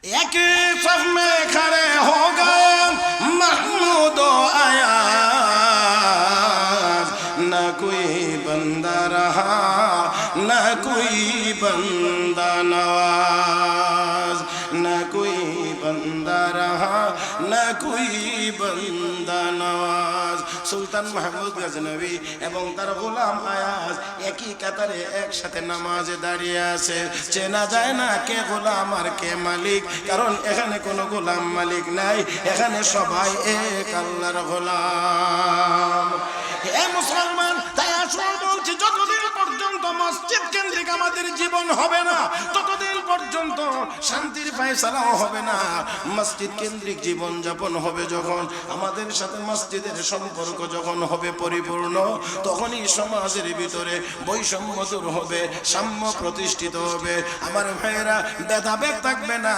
एक सफ में खड़े हो गए महमूद अयाज, न कोई बंदा रहा न कोई बंदा नवाज, न कोई बंदा रहा न कोई बंदा नवाज। সুলতান মাহমুদ গজনবী এবং তার গোলাম আয়াজ একই কাতারে একসাথে নামাজে দাঁড়িয়ে আছে। চেনা যায় না কে গোলাম আর কে মালিক, কারণ এখানে কোনো গোলাম মালিক নাই, এখানে সবাই এক আল্লাহর গোলাম। হে মুসলমান, তাই আসল বলছি, যতদিন পর্যন্ত মসজিদ কেন্দ্রিক আমাদের জীবন হবে না, ততদিন পর্যন্ত শান্তির ফয়সালাও হবে না। মসজিদ কেন্দ্রিক জীবন যাপন হবে যখন, আমাদের সাথে মসজিদের সম্পর্ক যখন হবে পরিপূর্ণ, তখনই সমাজের ভিতরে বৈষম্য দূর হবে, সাম্য প্রতিষ্ঠিত হবে। আমার ভাইয়েরা, ভেদাভেদ থাকবে না,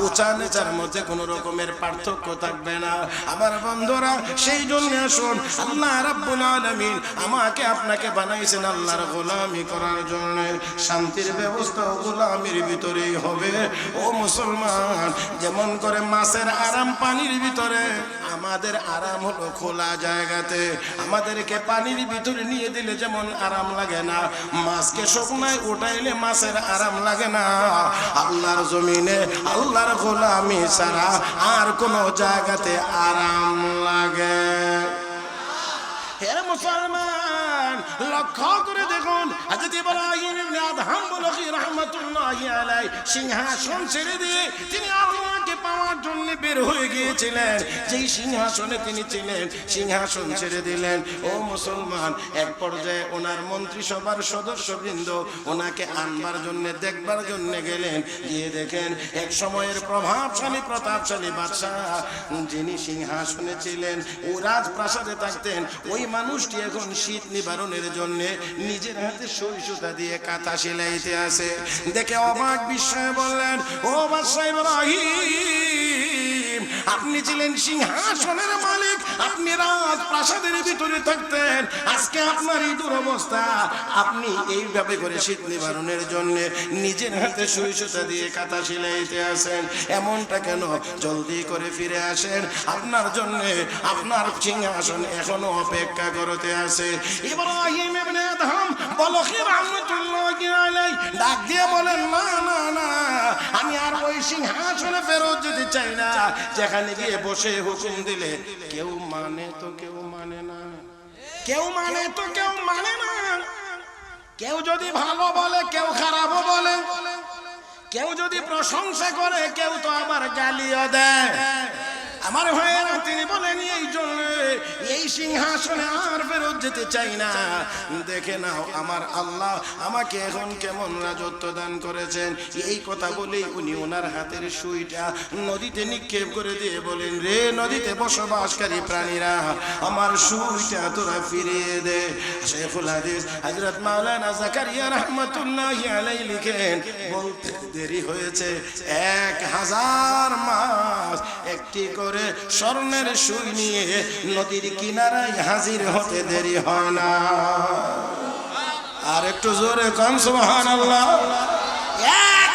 উঁচা নিচার মধ্যে কোনো রকমের পার্থক্য থাকবে না। আমার বন্ধুরা, সেই জন্য আসুন, আল্লাহ রাব্বুল আলামিন আমাকে আপনাকে বানাইছেন আল্লাহর গোলামি করার জন্য। শান্তির ব্যবস্থা গোলামির ভিতরেই হবে। ও মুসলমান, যেমন করে মাছের আরাম পানির ভিতরে, আমাদের আরাম হলো খোলা জায়গাতে। আমাদেরকে পানির ভিতরে নিয়ে দিলে যেমন আরাম লাগে না, মাছকে শুকনায় উঠাইলে মাছের আরাম লাগে না, আল্লাহর জমিনে আল্লাহর গোলামি ছাড়া আর কোনো জায়গাতে আরাম লাগে। হে মুসলমান, লক্ষ্য করে দেখুন, হযরত ইব্রাহিম ইবনে আদহাম বলকি রাহমাতুল্লাহি আলাইহি সিংহাসন ছেড়ে দিয়ে তিনি আল্লাহকে পাওয়ার জন্য বের হয়ে গিয়েছিলেন। যেই সিংহাসনে তিনি ছিলেন, সিংহাসন ছেড়ে দিলেন। ও মুসলমান, এক পর্যায়ে ওনার মন্ত্রিসভার সদস্যবৃন্দ ওনাকে আনবার জন্য, দেখবার জন্য গেলেন। গিয়ে দেখেন এক সময়ের প্রভাবশালী প্রতাপশালী বাদশাহ যিনি সিংহাসনে ছিলেন, ও রাজপ্রাসাদে থাকতেন, ওই মানুষটি এখন শীত নিবারণের জন্য নিজের হাতে সুই সুতা দিয়ে কাঁথা সেলাইতে আসে। দেখে অবাক বিস্ময়ে বললেন, ও বাদশাহ ইব্রাহিম, আপনি ছিলেন সিংহাসনের মালিক, আপনি রাজপ্রাসাদের ভিতরে থাকতেন, আজকে আপনার এই দুরবস্থা, আপনি এইভাবে করে শীত নিবারণের জন্য নিজের হাতে সুই সুতা দিয়ে কাঁথা সেলাইতে আসেন, এমনটা কেন? জলদি করে ফিরে আসেন, আপনার জন্য আপনার সিংহাসন এখনো অপেক্ষা করতে আছে। ইব্রাহিম ইবনে আদহাম বলকি রাহমাতুল্লাহি আলাইহি ডাক দিয়ে বলেন, না না না, আমি আর ওই সিংহাসনে ফেরত যেতে চাই না, যেখানে গিয়ে বসে হুকুম দিলে কেউ মানে তো কেউ মানে না, কেউ মানে তো কেউ মানে না, কেউ যদি ভালো বলে কেউ খারাপও বলে, কেউ যদি প্রশংসা করে কেউ তো আবার গালিও দেয়। আমার ভাইয়েরা, তিনি বলেন এই জন্য এই সিংহাসনে আর ফেরত যেতে চাই না। দেখে নাও আমার আল্লাহ আমাকে এখন কেমন রাজত্ব দান করেছেন। এই কথা বলেই উনি ওনার হাতের সুইটা নদীতে নিক্ষেপ করে দিয়ে বলেন, রে নদীতে বসবাসকারী প্রাণীরা, আমার সুইটা তোরা ফিরিয়ে দে। শেখুল হাদিস হযরত মাওলানা জাকারিয়া রাহমাতুল্লাহি আলাইহি লিখেন, বলতে দেরি হয়েছে 1000 মাস একটি করে স্বর্ণের সুই নিয়ে নদীর কিনারায় হাজির হতে দেরি হয় না। আর একটু জোরে কান সুবহানাল্লাহ।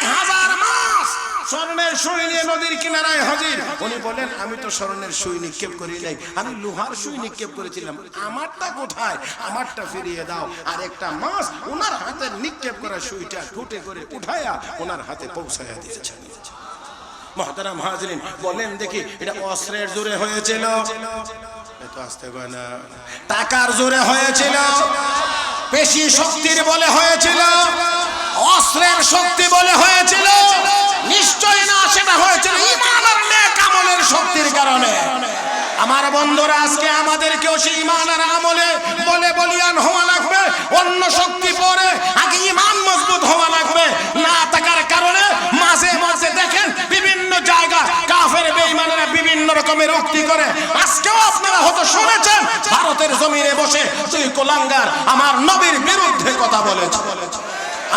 1000 মাস স্বর্ণের সুই নিয়ে নদীর কিনারায় হাজির। উনি বলেন, আমি তো স্বর্ণের সুই নিক্ষেপ করি নাই, আমি লোহার সুই নিক্ষেপ করেছিলাম, আমারটা কোথায়? আমারটা ফিরিয়ে দাও। আর একটা মাস ওনার হাতে নিক্ষেপ করা সুইটা ঠুটে করে উঠায়া ওনার হাতে পৌঁছায়া দিয়েছেন। মুহতারাম হাজিরিন, বলেন দেখি, এটা অস্ত্রের জোরে হয়েছিল? এত আস্তে কয় না। টাকার জোরে হয়েছিল? পেশি শক্তির বলে হয়েছিল? অস্ত্রের শক্তি বলে হয়েছিল? নিশ্চয় না, সেটা হয়েছিল ঈমান আর নেক আমলের শক্তির কারণে। আমার বন্ধুরা, আজকে আমাদেরকেও সেই ঈমান আর আমলে বলে বলিয়ান হওয়া লাগবে। অন্য শক্তি পরে আগে ঈমান মজবুত হওয়া লাগবে। না থাকার কারণে মাঝে মাঝে দেখেন বিভিন্ন জায়গা কাফের বেঈমানেরা বিভিন্ন রকমের উক্তি করে। আজকেও আপনারা হয়তো শুনেছেন ভারতের জমিনে বসে দুই কুলাঙ্গার আমার নবীর বিরুদ্ধে কথা বলেছে।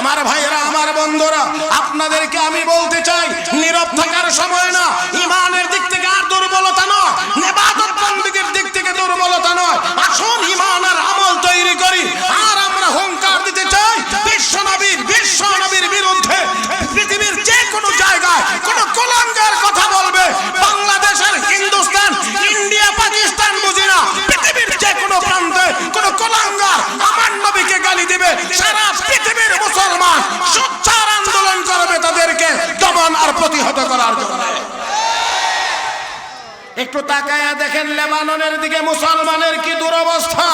আমার ভাইয়েরা, আমার বন্ধুরা, আপনাদেরকে আমি বলতে চাই, নীরব থাকার সময় না। ঈমানের দিক থেকে আর দুর্বলতা নয়, ইবাদত বন্দেগীর দিক থেকে দুর্বলতা নয়। আসুন ঈমান আর আমল তৈরি করি। আর আমরা হুঙ্কার দিতে চাই বিশ্ব নবীর বিরুদ্ধে পৃথিবীর যে কোনো জায়গায় কোনো কুলাঙ্গার প্রতিহত করার জন্য। একটু তাকায়া দেখেন লেবাননের দিকে মুসলমানের কি দুরবস্থা।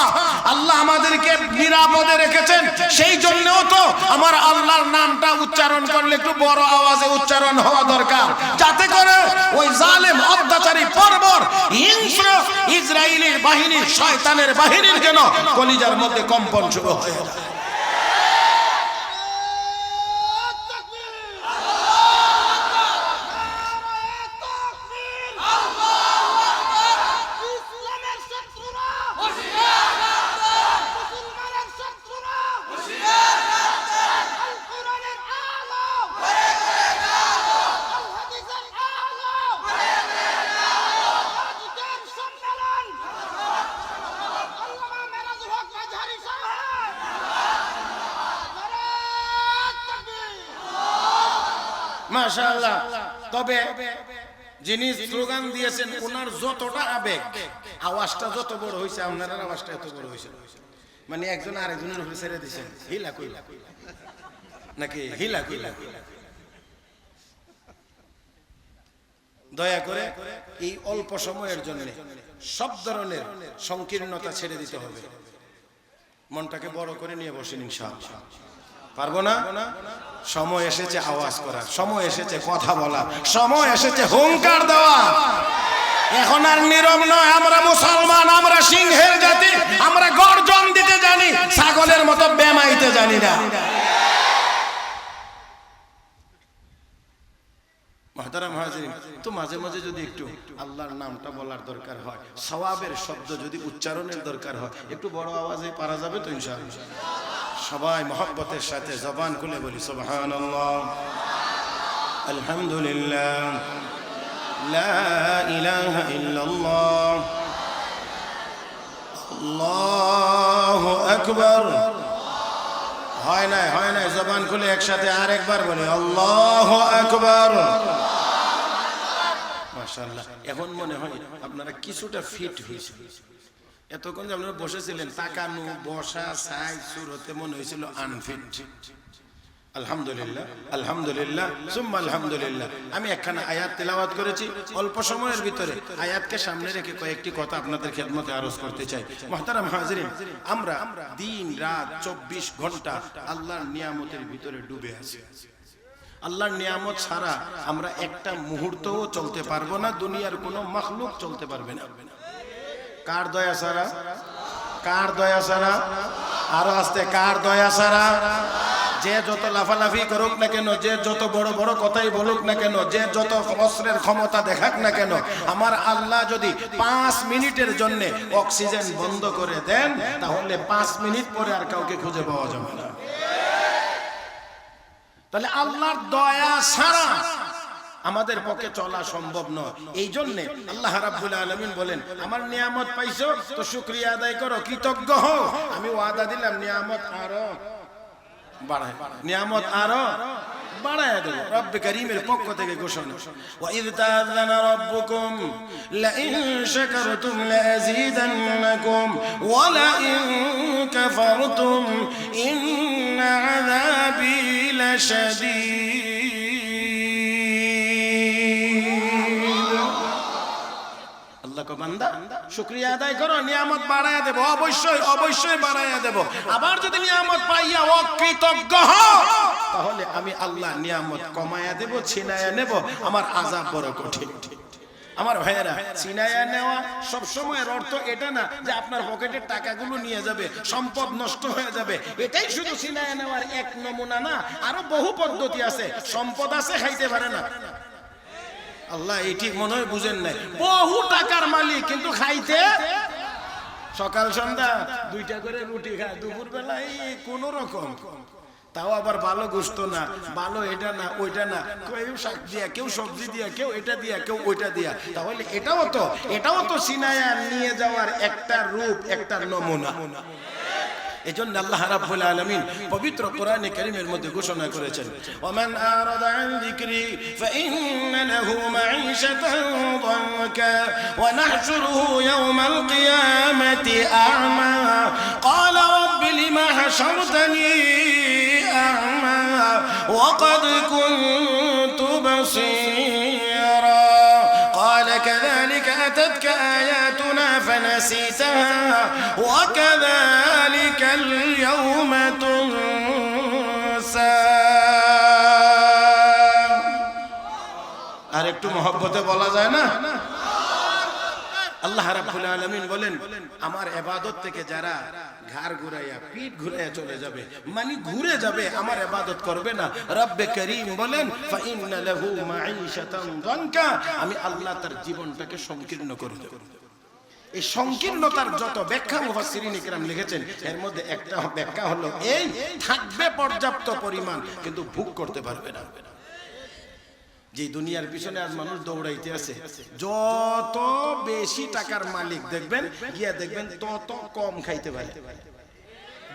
আল্লাহ আমাদেরকে নিরাপদে রেখেছেন, সেই জন্যও তো আমার আল্লাহর নামটা উচ্চারণ করলে একটু বড় আওয়াজে উচ্চারণ হওয়া দরকার, যাতে করে ওই জালেম অত্যাচারী বর্বর হিংস্র ইসরায়েলের বাহিনী, শয়তানের বাহিনীর যেন কলিজার মধ্যে কম্পন শুরু হয়ে যায়। মাশাআল্লাহ। তবে যিনি স্লোগান দিয়েছেন ওনার যতটা আবেগ, আওয়াজটা যত বড় হয়েছে, আপনার আওয়াজটা এত বড় হয়েছে, মানে একজন আরেকজনের উপরে ছেড়ে দিয়েছেন হিলা কইলা নাকি হিলা কইলা। দয়া করে এই অল্প সময়ের জন্য সব ধরনের সংকীর্ণতা ছেড়ে দিতে হবে, মনটাকে বড় করে নিয়ে বসেন ইনশাআল্লাহ। পারবো না? সময় এসেছে আওয়াজ করার, সময় এসেছে কথা বলা, সময় এসেছে হুঙ্কার দেওয়া। এখন আর নীরব নয়। আমরা মুসলমান, আমরা সিংহের জাতি, আমরা গর্জন দিতে জানি, ছাগলের মতো বেমাইতে জানি না। মুহতারাম হাজিরিন, তো মাঝে মাঝে যদি একটু আল্লাহর নামটা বলার দরকার হয়, সওয়াবের শব্দ যদি উচ্চারণের দরকার হয়, একটু বড় আওয়াজে পারা যাবে তো ইনশাআল্লাহ। সবাই মহব্বতের সাথে জবান খুলে বলি সুবহানাল্লাহ, আলহামদুলিল্লাহ, লা ইলাহা ইল্লাল্লাহ, আল্লাহু আকবার। হয় না, জবান খুলে একসাথে আরেকবার বলি আল্লাহু আকবার। মাশাআল্লাহ। এখন মনে হয় আপনারা কিছুটা ফিট হয়েছে। এতক্ষণ যে আপনারা বসেছিলেন, তাকানো, বসা, সাইজ, সুরতে মনে হয়েছিল আনফিট। আলহামদুলিল্লাহ, আলহামদুলিল্লাহ, সুম্মা আলহামদুলিল্লাহ। আমি একখানা আয়াত তেলাওয়াত করেছি অল্প সময়ের ভিতরে। আয়াতকে সামনে রেখে কয়েকটি কথা আপনাদের খেদমতে আরজ করতে চাই। মুহতারাম হাজিরিন, আমরা দিন রাত 24 ঘন্টা আল্লাহর নিয়ামতের ভিতরে ডুবে আছি। আল্লাহর নিয়ামত ছাড়া আমরা একটা মুহূর্তও চলতে পারবো না, দুনিয়ার কোনো মাখলুক চলতে পারবে না। কার দয়া ছাড়া? কার দয়া ছাড়া? আরো আস্তে, কার দয়া ছাড়া? যে যত লাফালাফি করুক না কেন, যে যত বড় বড় কথাই বলুক না কেন, যে যত অস্ত্রের ক্ষমতা দেখাক না কেন, আমার আল্লাহ যদি 5 মিনিটের জন্য অক্সিজেন বন্ধ করে দেন, তাহলে 5 মিনিট পরে আর কাউকে খুঁজে পাওয়া যাবে না। তাহলে আল্লাহর দয়া ছাড়া আমাদের পক্ষে চলা সম্ভব নয়। এই জন্য আল্লাহ রাব্বুল আলামিন বলেন, আমার নিয়ামত পাইছো তো শুকরিয়া আদায় করো, কৃতজ্ঞ হও। আমি ওয়াদা দিলাম নিয়ামত আরো বাড়ায়, নিয়ামত আরো বাড়ায় দেব। রব্বে কারীমের পক্ষ থেকে ঘোষণা, ওয়া ইয তাআযানা রাব্বুকুম লা ইন শাকারতুম লা আযীদান্নাকুম ওয়া লা ইন কাফারতুম ইন্না আযাবী লাশাদীদ। আল্লাহ কো বান্দা শুকরিয়া আদায় করো, নিয়ামত বাড়ায়া দেব, অবশ্যই অবশ্যই বাড়ায়া দেব। আবার যদি নিয়ামত পাইয়া অকৃতজ্ঞ হও, তাহলে আমি আল্লাহ নিয়ামত কমায়া দেব, ছিনায়া নেব, আমার আযাব বড় কঠিন। আমার ভাইয়েরা, ছিনায়া নেওয়া সব সময়ের অর্থ এটা না যে আপনার পকেটের টাকাগুলো নিয়ে যাবে, সম্পদ নষ্ট হয়ে যাবে। এটাই শুধু ছিনায়া নেওয়ার এক নমুনা না, আরো বহু পদ্ধতি আছে। সম্পদ আছে, খাইতে পারে না। আল্লাহ এই ঠিক মনে হয় বুঝেন নাই, বহু টাকার মালিক কিন্তু খাইতে, সকাল সন্ধ্যা 2টা করে রুটি খায়, দুপুর বেলায় কোন রকম, তাও আবার ভালো গোশত না, ভালো এটা না ওইটা না, কেউ শাক দিয়া, কেউ সবজি দিয়া, কেউ এটা দিয়া, কেউ ওইটা দিয়া। তাহলে এটাও তো সিনায়া নিয়ে যাওয়ার একটা রূপ, একটা নমুনা। এজন্য আল্লাহ রাব্বুল আলামিন পবিত্র কোরআনে কারীমের মধ্যে ঘোষণা করেছেন, ওয়ামান আরাদা আন যিকরি ফাইন্না লাহু মাঈশাতান দানকা ওয়া নাহশুরুহু ইয়াওমাল কিয়ামাতি আ'মা ক্বালা রাব্বি লিমা হাশারতানি আ'মা ওয়া ক্বাদ কুনতু বাসীরা। أتتك آياتنا فنسيتها وكذلك اليوم تنسى আর একটু মহব্বতে বলা যায় না? আল্লাহ রাব্বুল আলামিন বলেন আমার ইবাদত থেকে যারা ঘাড় ঘুরাইয়া পিঠ ঘুরাইয়া চলে যাবে, মানে ঘুরে যাবে, আমার ইবাদত করবে না, রব্বে করিম বলেন ফাইন্না লাহু মাঈশাতান দানকা, আমি আল্লাহ তার জীবনটাকে সংকীর্ণ করে দেব। এই সংকীর্ণতার যত ব্যাখ্যা মুফাসসিরিন ইকরাম লিখেছেন, এর মধ্যে একটা ব্যাখ্যা হলো এই, থাকবে পর্যাপ্ত পরিমাণ কিন্তু ভোগ করতে পারবে না। যে দুনিয়ার পিছনে আজ মানুষ দৌড়াইতে আছে, যত বেশি টাকার মালিক দেখবেন গিয়া দেখবেন তত কম খাইতে পারে,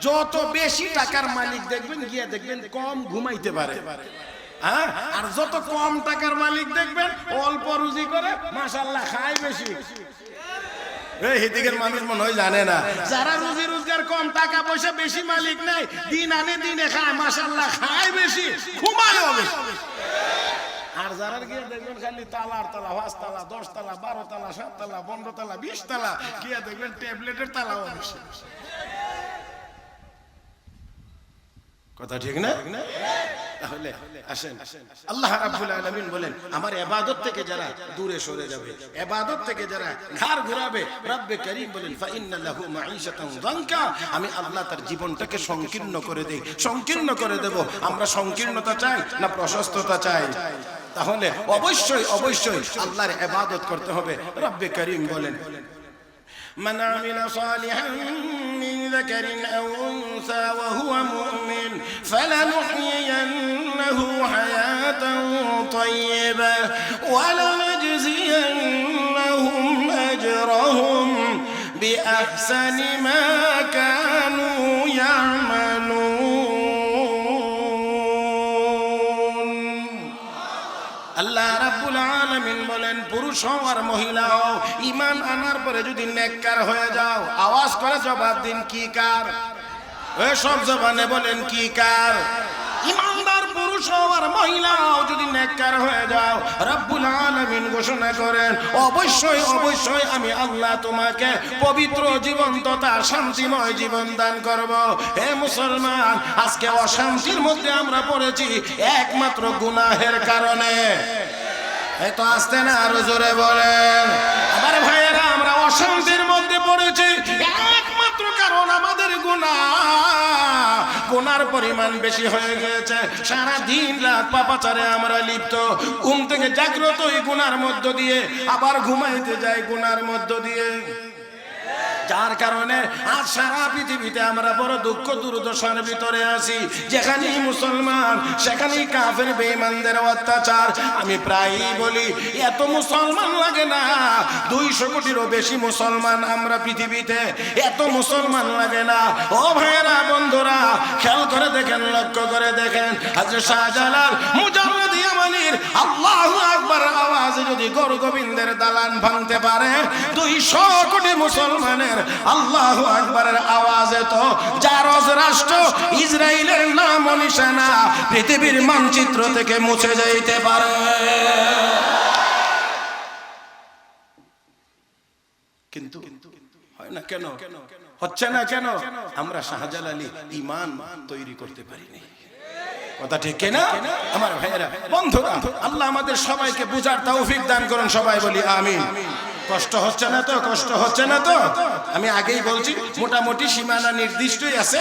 যত বেশি টাকার মালিক দেখবেন গিয়া দেখবেন কম ঘুমাইতে পারে, আর যত কম টাকার মালিক দেখবেন অল্প রুজি করে মাশাআল্লাহ খায় বেশি। এদিকের মানুষ মনে হয় জানে না, যারা রুজি রোজগার কম, টাকা পয়সা বেশি, মালিক নাই, দিন আনে দিনে খায়, মাশাআল্লাহ খায় বেশি, ঘুমায়ও বেশি। আর যারা গিয়ে দেখবেন খালি তালার তালা, 5 তালা, 10 তালা, 12 তালা, 7 তালা, 15 তালা, 20 তালা, গিয়ে দেখবেন ট্যাবলেটের তালাও বেশি। কথা ঠিক না? তাহলে আসেন, আল্লাহ রাব্বুল আলামিন বলেন আমার ইবাদত থেকে যারা দূরে সরে যাবে, ইবাদত থেকে যারা ঘাড় ঘুরাবে, রব্বে করিম বলেন ফাইন্না লাহু মাঈশাতান দানকা, আমি আল্লাহ তার জীবনটাকে সংকীর্ণ করে দেই, সংকীর্ণ করে দেব। আমরা সংকীর্ণতা চাই না প্রশস্ততা চাই? তাহলে অবশ্যই অবশ্যই আল্লাহর ইবাদত করতে হবে। রব্বে করিম বলেন من عمل صالحا من ذكر أو أنثى وهو مؤمن فلنحيينه حياة طيبة ولنجزينهم أجرهم بأحسن ما كانوا يعملون। আল্লাহ রাব্বুল আলামিন বলেন পুরুষ হও আর মহিলা হও, ঈমান আনার পরে যদি নেককার হয়ে যাও, আওয়াজ করে জবাব দিন কি কার? ওই সব জবানে বলেন কি কার? ঈমানদার পুরুষ হও আর মহিলা হও যদি নেককার হয়ে যাও, রব্বুল আলামিন ঘোষণা করেন অবশ্যই অবশ্যই আমি আল্লাহ তোমাকে পবিত্র জীবন তথা শান্তিময় জীবন দান করব। হে মুসলমান, আজকে অশান্তির মধ্যে আমরা পড়েছি একমাত্র গুনাহের কারণে। এই তো আসতে না, আরো জোরে বলেন। আমার ভাইয়েরা, আমরা অশান্তির মধ্যে পড়েছি একমাত্র কারণ আমাদের গুনাহ। গুনার পরিমাণ বেশি হয়ে গেছে, সারা দিন রাত পাপাচারে আমরা লিপ্ত, ঘুম থেকে জাগ্রত ওই গুনার মধ্য দিয়ে, আবার ঘুমাইতে যাই গুনার মধ্য দিয়ে, যার কারণে আজ সারা পৃথিবীতে আমরা বড় দুঃখ দুর্দশার ভিতরে আছি। যেখানেই মুসলমান সেখানেই কাফের বেঈমানদের অত্যাচার। আমি প্রায়ই বলি এত মুসলমান লাগে না, 200 কোটিরও বেশি মুসলমান আমরা পৃথিবীতে, এত মুসলমান লাগে না। ও ভাইয়েরা, বন্ধুরা, খেয়াল করে দেখেন, লক্ষ্য করে দেখেন, হযরত শাহজালাল মুজাররদ ইয়ামানির আল্লাহু আকবার আওয়াজে যদি গৌর গোবিন্দের দালান ভাঙতে পারে, 200 কোটি মুসলমানের আল্লাহু আকবারের আওয়াজে তো জারজ রাষ্ট্র ইসরায়েলের নাম ও নিশানা পৃথিবীর মানচিত্র থেকে মুছে যাইতে পারে। কিন্তু হয় না কেন? হচ্ছে না কেন? আমরা শাহজালালি ঈমান তৈরি করতে পারিনি। কথা ঠিক না আমার ভাইয়েরা, বন্ধুরা? আল্লাহ আমাদের সবাইকে বুঝার তৌফিক দান করুন, সবাই বলি আমিন। কষ্ট হচ্ছে না তো? কষ্ট হচ্ছে না তো? আমি আগেই বলছি মোটামুটি সীমানা নির্দিষ্টই আছে,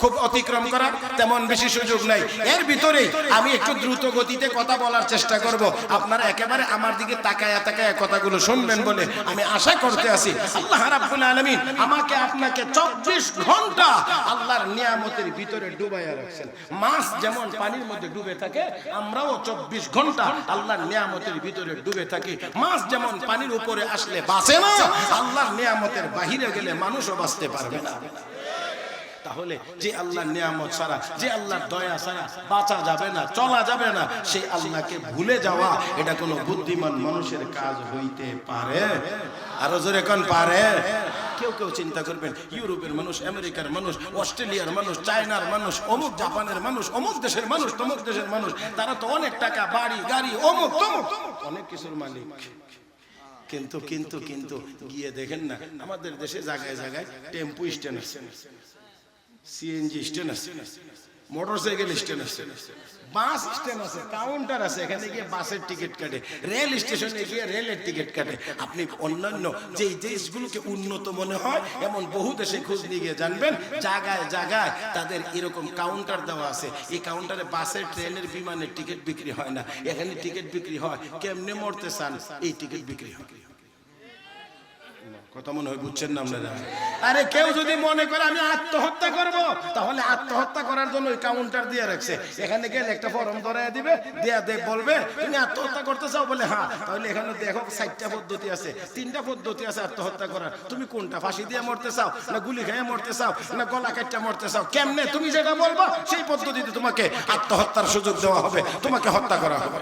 খুব অতিক্রম করার তেমন বেশি সুযোগ নাই। এর ভিতরেই আমি একটু দ্রুত গতিতে কথা বলার চেষ্টা করব, আপনারা একেবারে আমার দিকে তাকায়া তাকায়া কথাগুলো শুনবেন বলে আমি আশা করতে আছি। আল্লাহ রাব্বুল আলামিন আমাকে আপনাকে 24 ঘন্টা আল্লাহর নিয়ামতের ভিতরে ডুবাইয়া রাখছেন। মাছ যেমন পানির মধ্যে ডুবে থাকে, আমরাও 24 ঘন্টা আল্লাহর নিয়ামতের ভিতরে ডুবে থাকি। মাছ যেমন পানির উপরে আসলে বাঁচে না, আল্লাহর নিয়ামতের বাহিরে গেলে মানুষও বাঁচতে পারবে না। তাহলে যে আল্লাহর নিয়ামত ছাড়া, যে আল্লাহর দয়া ছাড়া বাঁচা যাবে না, চলা যাবে না, সেই আল্লাহকে ভুলে যাওয়া এটা কোনো বুদ্ধিমান মানুষের কাজ হইতে পারে? আরো জোরে কোন পারে? কেউ কেউ চিন্তা করবেন ইউরোপের মানুষ, আমেরিকার মানুষ, অস্ট্রেলিয়ার মানুষ, চায়নার মানুষ, অমুক জাপানের মানুষ, অমুক দেশের মানুষ, তমুক দেশের মানুষ, তারা তো অনেক টাকা, বাড়ি, গাড়ি, অমুক তমুক, অনেক কিছুর মালিক। কিন্তু কিন্তু কিন্তু গিয়ে দেখেন না আমাদের দেশে জায়গায় জায়গায় টেম্পু স্ট্যান্ড আছে, সিএনজি স্ট্যান্ড আছে, মোটরসাইকেল স্ট্যান্ড আছে, বাস স্ট্যান্ড আছে, কাউন্টার আছে, এখানে গিয়ে বাসের টিকিট কাটে, রেল স্টেশনে গিয়ে রেলের টিকিট কাটে। আপনি অন্যান্য যে দেশগুলোকে উন্নত মনে হয় এমন বহু দেশে খোঁজ নিয়ে গিয়ে জানবেন জায়গায় জায়গায় তাদের এরকম কাউন্টার দেওয়া আছে। এই কাউন্টারে বাসের, ট্রেনের, বিমানের টিকিট বিক্রি হয় না, এখানে টিকিট বিক্রি হয়। কেমনে মরতে চান এই টিকিট বিক্রি হয়। কথা মনে হয় বুঝছেন না আপনারা? আরে কেউ যদি মনে করে আমি আত্মহত্যা করব, তাহলে আত্মহত্যা করার জন্য ওই কাউন্টার দিয়ে রাখছে। এখানে গেলে একটা ফর্ম ধরায় দিবে, দেয়া দেখ বলবে তুমি আত্মহত্যা করতে চাও, বলে হ্যাঁ, তাহলে এখানে দেখো 4টা পদ্ধতি আছে, 3টা পদ্ধতি আছে আত্মহত্যা করার, তুমি কোনটা, ফাঁসি দিয়ে মরতে চাও না গুলি খেয়ে মরতে চাও না গলা কাটটা মরতে চাও, কেমনে তুমি যেটা বলবা সেই পদ্ধতিতে তোমাকে আত্মহত্যার সুযোগ দেওয়া হবে, তোমাকে হত্যা করা হবে।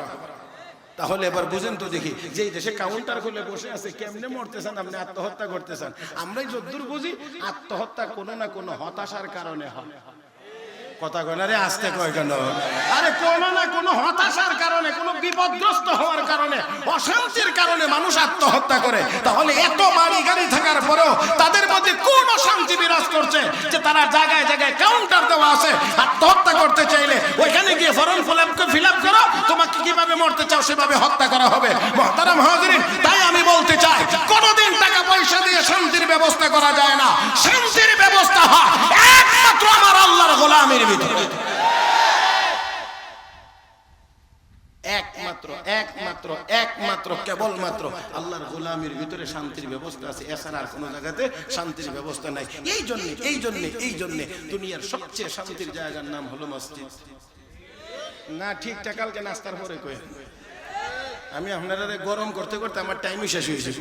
তাহলে এবার বুঝেন তো দেখি, যেই দেশে কাউন্টার খুলে বসে আছে কেমনে মরতেছেন আপনি, আত্মহত্যা করতেছেন। আমরাই যদ্দূর বুঝি আত্মহত্যা কোনো না কোনো হতাশার কারণে হয়। কথা কয় না রে, আসতে কয় কেন? আরে কোনো না কোনো হতাশার কারণে, কোনো বিপদগ্রস্ত হওয়ার কারণে, অশান্তির কারণে মানুষ আত্মহত্যা করে। তাহলে এত বাড়ি গাড়ি থাকার পরেও তাদের মধ্যে কোন অশান্তি বিরাজ করছে যে তারা জায়গায় জায়গায় কাউন্টার দেওয়া আছে। আত্মহত্যা করতে চাইলে ওইখানে গিয়ে ফর্ম ফিল আপ করো, তোমাকে কিভাবে মরতে চাও সেভাবে হত্যা করা হবে। মুহতারাম হাজিরিন, তাই আমি বলতে চাই কোনদিন টাকা পয়সা দিয়ে শান্তির ব্যবস্থা করা যায় না। শান্তির ব্যবস্থা হয় একমাত্র আমার আল্লাহর গোলামের ভিতরে। একমাত্র একমাত্র একমাত্র কেবলমাত্র আল্লাহর গোলামের ভিতরে শান্তির ব্যবস্থা আছে, এছাড়া আর কোনো জায়গাতে শান্তির ব্যবস্থা নাই। এই জন্য দুনিয়ার সবচেয়ে শান্তির জায়গার নাম হলো মসজিদ। না ঠিকঠাক কালকে নাস্তার পরে কই আমি আপনারা গরম করতে করতে আমার টাইমই শেষ হয়েছে,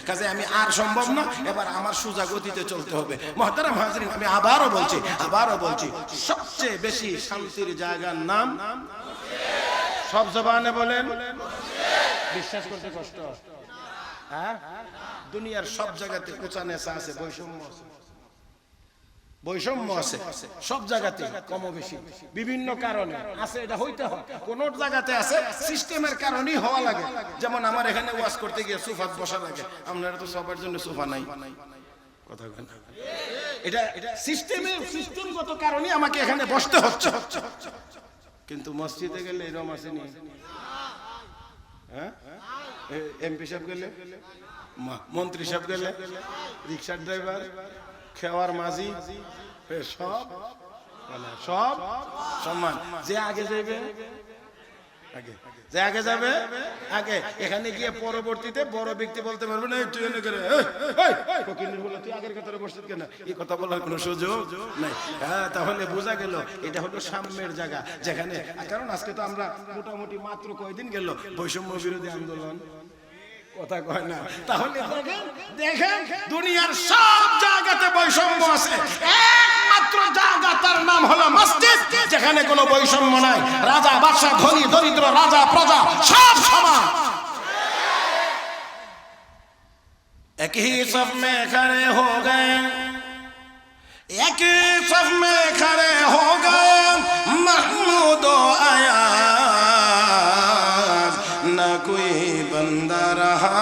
কাজে আমি আর সম্ভব না, এবার আমার সোজা গতিতে চলতে হবে। মুহতারাম হাজিরিন, আমি আবারও বলছি সবচেয়ে বেশি শান্তির জায়গার নাম, সব জবানে বলেন, বিশ্বাস করতে কষ্ট। হ্যাঁ, দুনিয়ার সব জায়গাতে উঁচা নেশা আছে, বৈষম্য আছে সব জায়গাতে কম বেশি, বিভিন্ন কারণে আছে। এটা হইতে হয়, কোন জায়গাতে আছে সিস্টেমের কারণেই হওয়া লাগে। যেমন আমার এখানে ওয়াজ করতে গিয়ে সোফা বসা লাগে, আপনারা তো সবার জন্য সোফা নাই। কথা বলেন, এটা সিস্টেমগত কারণে আমাকে এখানে বসতে হচ্ছে। কিন্তু মসজিদে গেলে এরকম আসেনি। হ্যাঁ, এমপি সাহেব গেলে, মন্ত্রী সাহেব গেলে, রিক্সার ড্রাইভার, খেওয়ার মাঝি, সব সম্মান। যে আগে যাবে আগে, এখানে গিয়ে পরবর্তীতে বড় ব্যক্তি বলতে পারবে না তুই এনে করে তুই আগের কথা বসছিস কেন, এই কথা বলার কোনো সুযোগ নাই। হ্যাঁ, তাহলে বোঝা গেল এটা হলো সাম্যের জায়গা, যেখানে, কারণ আজকে তো আমরা মোটামুটি মাত্র কয়দিন গেল বৈষম্য বিরোধী আন্দোলন, কথা কয় না। তাহলে দেখেন দুনিয়ার সব জায়গাতে বৈষম্য আছে, একমাত্র জায়গা তার নাম হলো মসজিদ, যেখানে কোনো বৈষম্য নাই। রাজা বাদশা, ধনী দরিদ্র, রাজা প্রজা সব সমান, एक ही सफ में खड़े हो गए, एक ही सफ में खड़े हो गए महमूद आया, न कोई बंदा रहा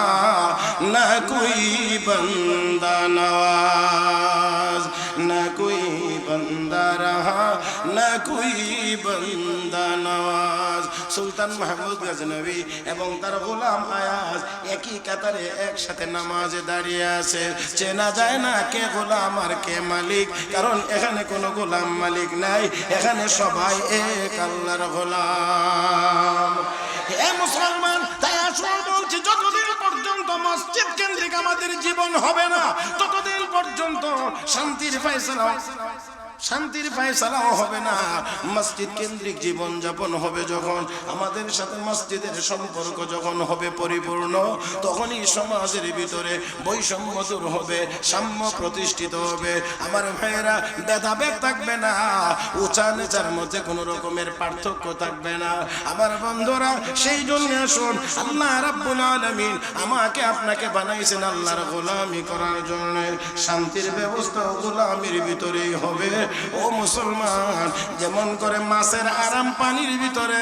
न कोई बंदा नवाज, न कोई बंदा रहा न कोई बंदा नवाज। সুলতান মাহমুদ গজনবী এবং তার গোলাম আয়াজ একই কাতারে একসাথে নামাজে দাঁড়িয়ে আছে। চেনা যায় না কে গোলাম আর কে মালিক, কারণ এখানে কোনো গোলাম মালিক নাই, এখানে সবাই এক আল্লাহর গোলাম। হে মুসলমান, তাই আসলে বলছি যতদিন পর্যন্ত মসজিদ কেন্দ্রিক আমাদের জীবন হবে না, ততদিন পর্যন্ত শান্তির ফয়সালাও হবে না। মসজিদ কেন্দ্রিক জীবন যাপন হবে যখন, আমাদের সাথে মসজিদের সম্পর্ক যখন হবে পরিপূর্ণ, তখনই সমাজের ভিতরে বৈষম্য দূর হবে, সাম্য প্রতিষ্ঠিত হবে। আমার ভাইয়েরা, ভেদাভেদ থাকবে না, উঁচা নিচার মধ্যে কোনো রকমের পার্থক্য থাকবে না। আমার বন্ধুরা, সেই জন্য আসুন, আল্লাহ রাব্বুল আলামিন আমাকে আপনাকে বানাইছেন আল্লাহর গোলামি করার জন্য। শান্তির ব্যবস্থা গোলামির ভিতরেই হবে। ও মুসলমান, যেমন করে মাছের আরাম পানির ভিতরে,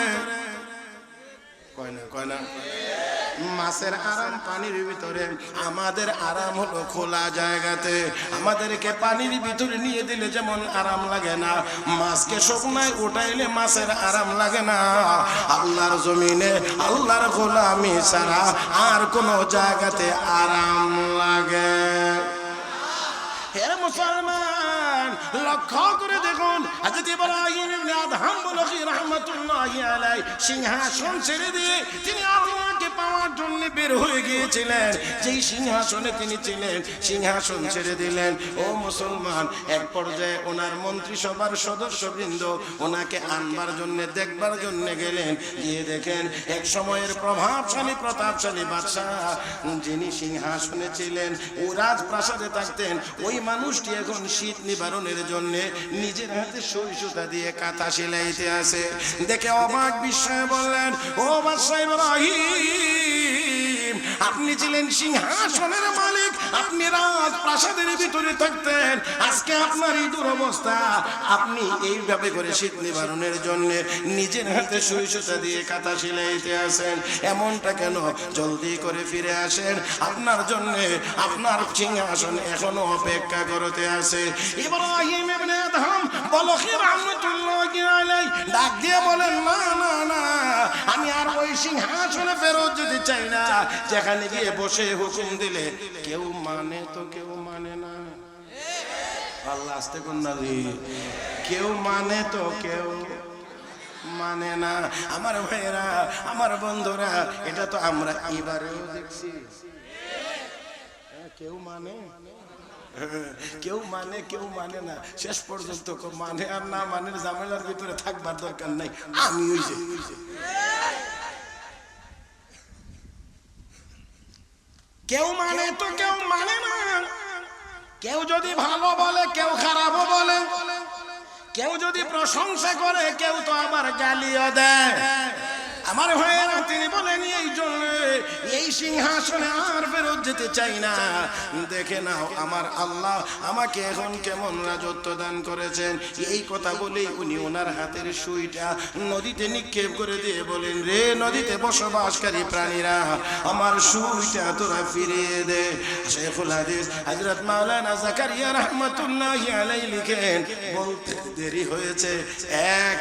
কয় না মাছের আরাম পানির ভিতরে, আমাদের আরাম হলো খোলা জায়গাতে। আমাদেরকে পানির ভিতরে নিয়ে দিলে যেমন আরাম লাগে না, মাছকে শুকনায় উঠাইলে মাছের আরাম লাগে না। আল্লাহর জমিনে আল্লাহর গোলামি ছাড়া আর কোন জায়গাতে আরাম লাগে। হে মুসলমান, লক্ষ্য করে দেখুন, হযরত ইব্রাহিম ইবনে আদহাম বলখি রাহমাতুল্লাহি আলাইহি সিংহাসন ছেড়ে দিয়ে তিনি আল্লাহকে পাওয়ার জন্য বের হয়ে গিয়েছিলেন। যেই সিংহাসনে তিনি ছিলেন, সিংহাসন ছেড়ে দিলেন। ও মুসলমান, এক পর্যায়ে ওনার মন্ত্রিসভার সদস্যবৃন্দ ওনাকে আনবার জন্য, দেখবার জন্য গেলেন। গিয়ে দেখেন এক সময়ের প্রভাবশালী প্রতাপশালী বাদশাহ যিনি সিংহাসনে ছিলেন, ও রাজপ্রাসাদে থাকতেন, ওই মানুষটি এখন শীত নিবারণের জন্য নিজের হাতে সুই সুতা দিয়ে কাঁথা সেলাইতে আসে। দেখে অবাক বিস্ময়ে বললেন, ও বাদশাহ ইব্রাহিম, আপনি ছিলেন সিংহাসনের মালিক, আপনি রাজপ্রাসাদের ভিতরে থাকতেন, আজকে আপনার এই দুরবস্থা, আপনি এইভাবে করে শীত নিবারণের জন্য নিজের হাতে সুই সুতা দিয়ে কাঁথা সেলাইতে আসেন, এমনটা কেন? জলদি করে ফিরে আসেন, আপনার জন্য আপনার সিংহাসন এখনো অপেক্ষা করতে আছে। ইব্রাহিম ইবনে আদহাম বলখি রাহমাতুল্লাহি আলাইহি ডাক দিয়ে বলেন, না না না, আমি আর ওই সিংহাসনে ফেরত যেতে চাই না, যেখানে গিয়ে বসে হুকুম দিলে কেউ মানে তো কেউ মানে না। আল্লাহ আস্তে কোন নাজি, কেউ মানে তো কেউ মানে না। আমার ভাইয়েরা, আমার বন্ধুরা, এটা তো আমরা এবারেও দেখছি, কেউ মানে কেউ মানে কেউ মানে না, শেষ পর্যন্ত মানে আর না মানে ঝামেলার ভিতরে থাকবার দরকার নাই। আমি ওই যে কেউ মানে তো কেউ মানে না, কেউ যদি ভালো বলে কেউ খারাপও বলে, কেউ যদি প্রশংসা করে কেউ তো আবার গালিও দেয়। আমার ভাইয়েরা, তিনি বলেন এই জন্য এই সিংহাসনে আর ফেরত যেতে চাই না। দেখে নাও আমার আল্লাহ আমাকে এখন কেমন রাজত্ব দান করেছেন। এই কথা বলেই উনি ওনার হাতের সুইটা নদীতে নিক্ষেপ করে দিয়ে বলেন, রে নদীতে বসবাসকারী প্রাণীরা, আমার সুইটা তোরা ফিরিয়ে দে। শেখুল হাদিস হযরত মাওলানা জাকারিয়া রাহমাতুল্লাহি আলাইহি লিখেন, বলতে দেরি হয়েছে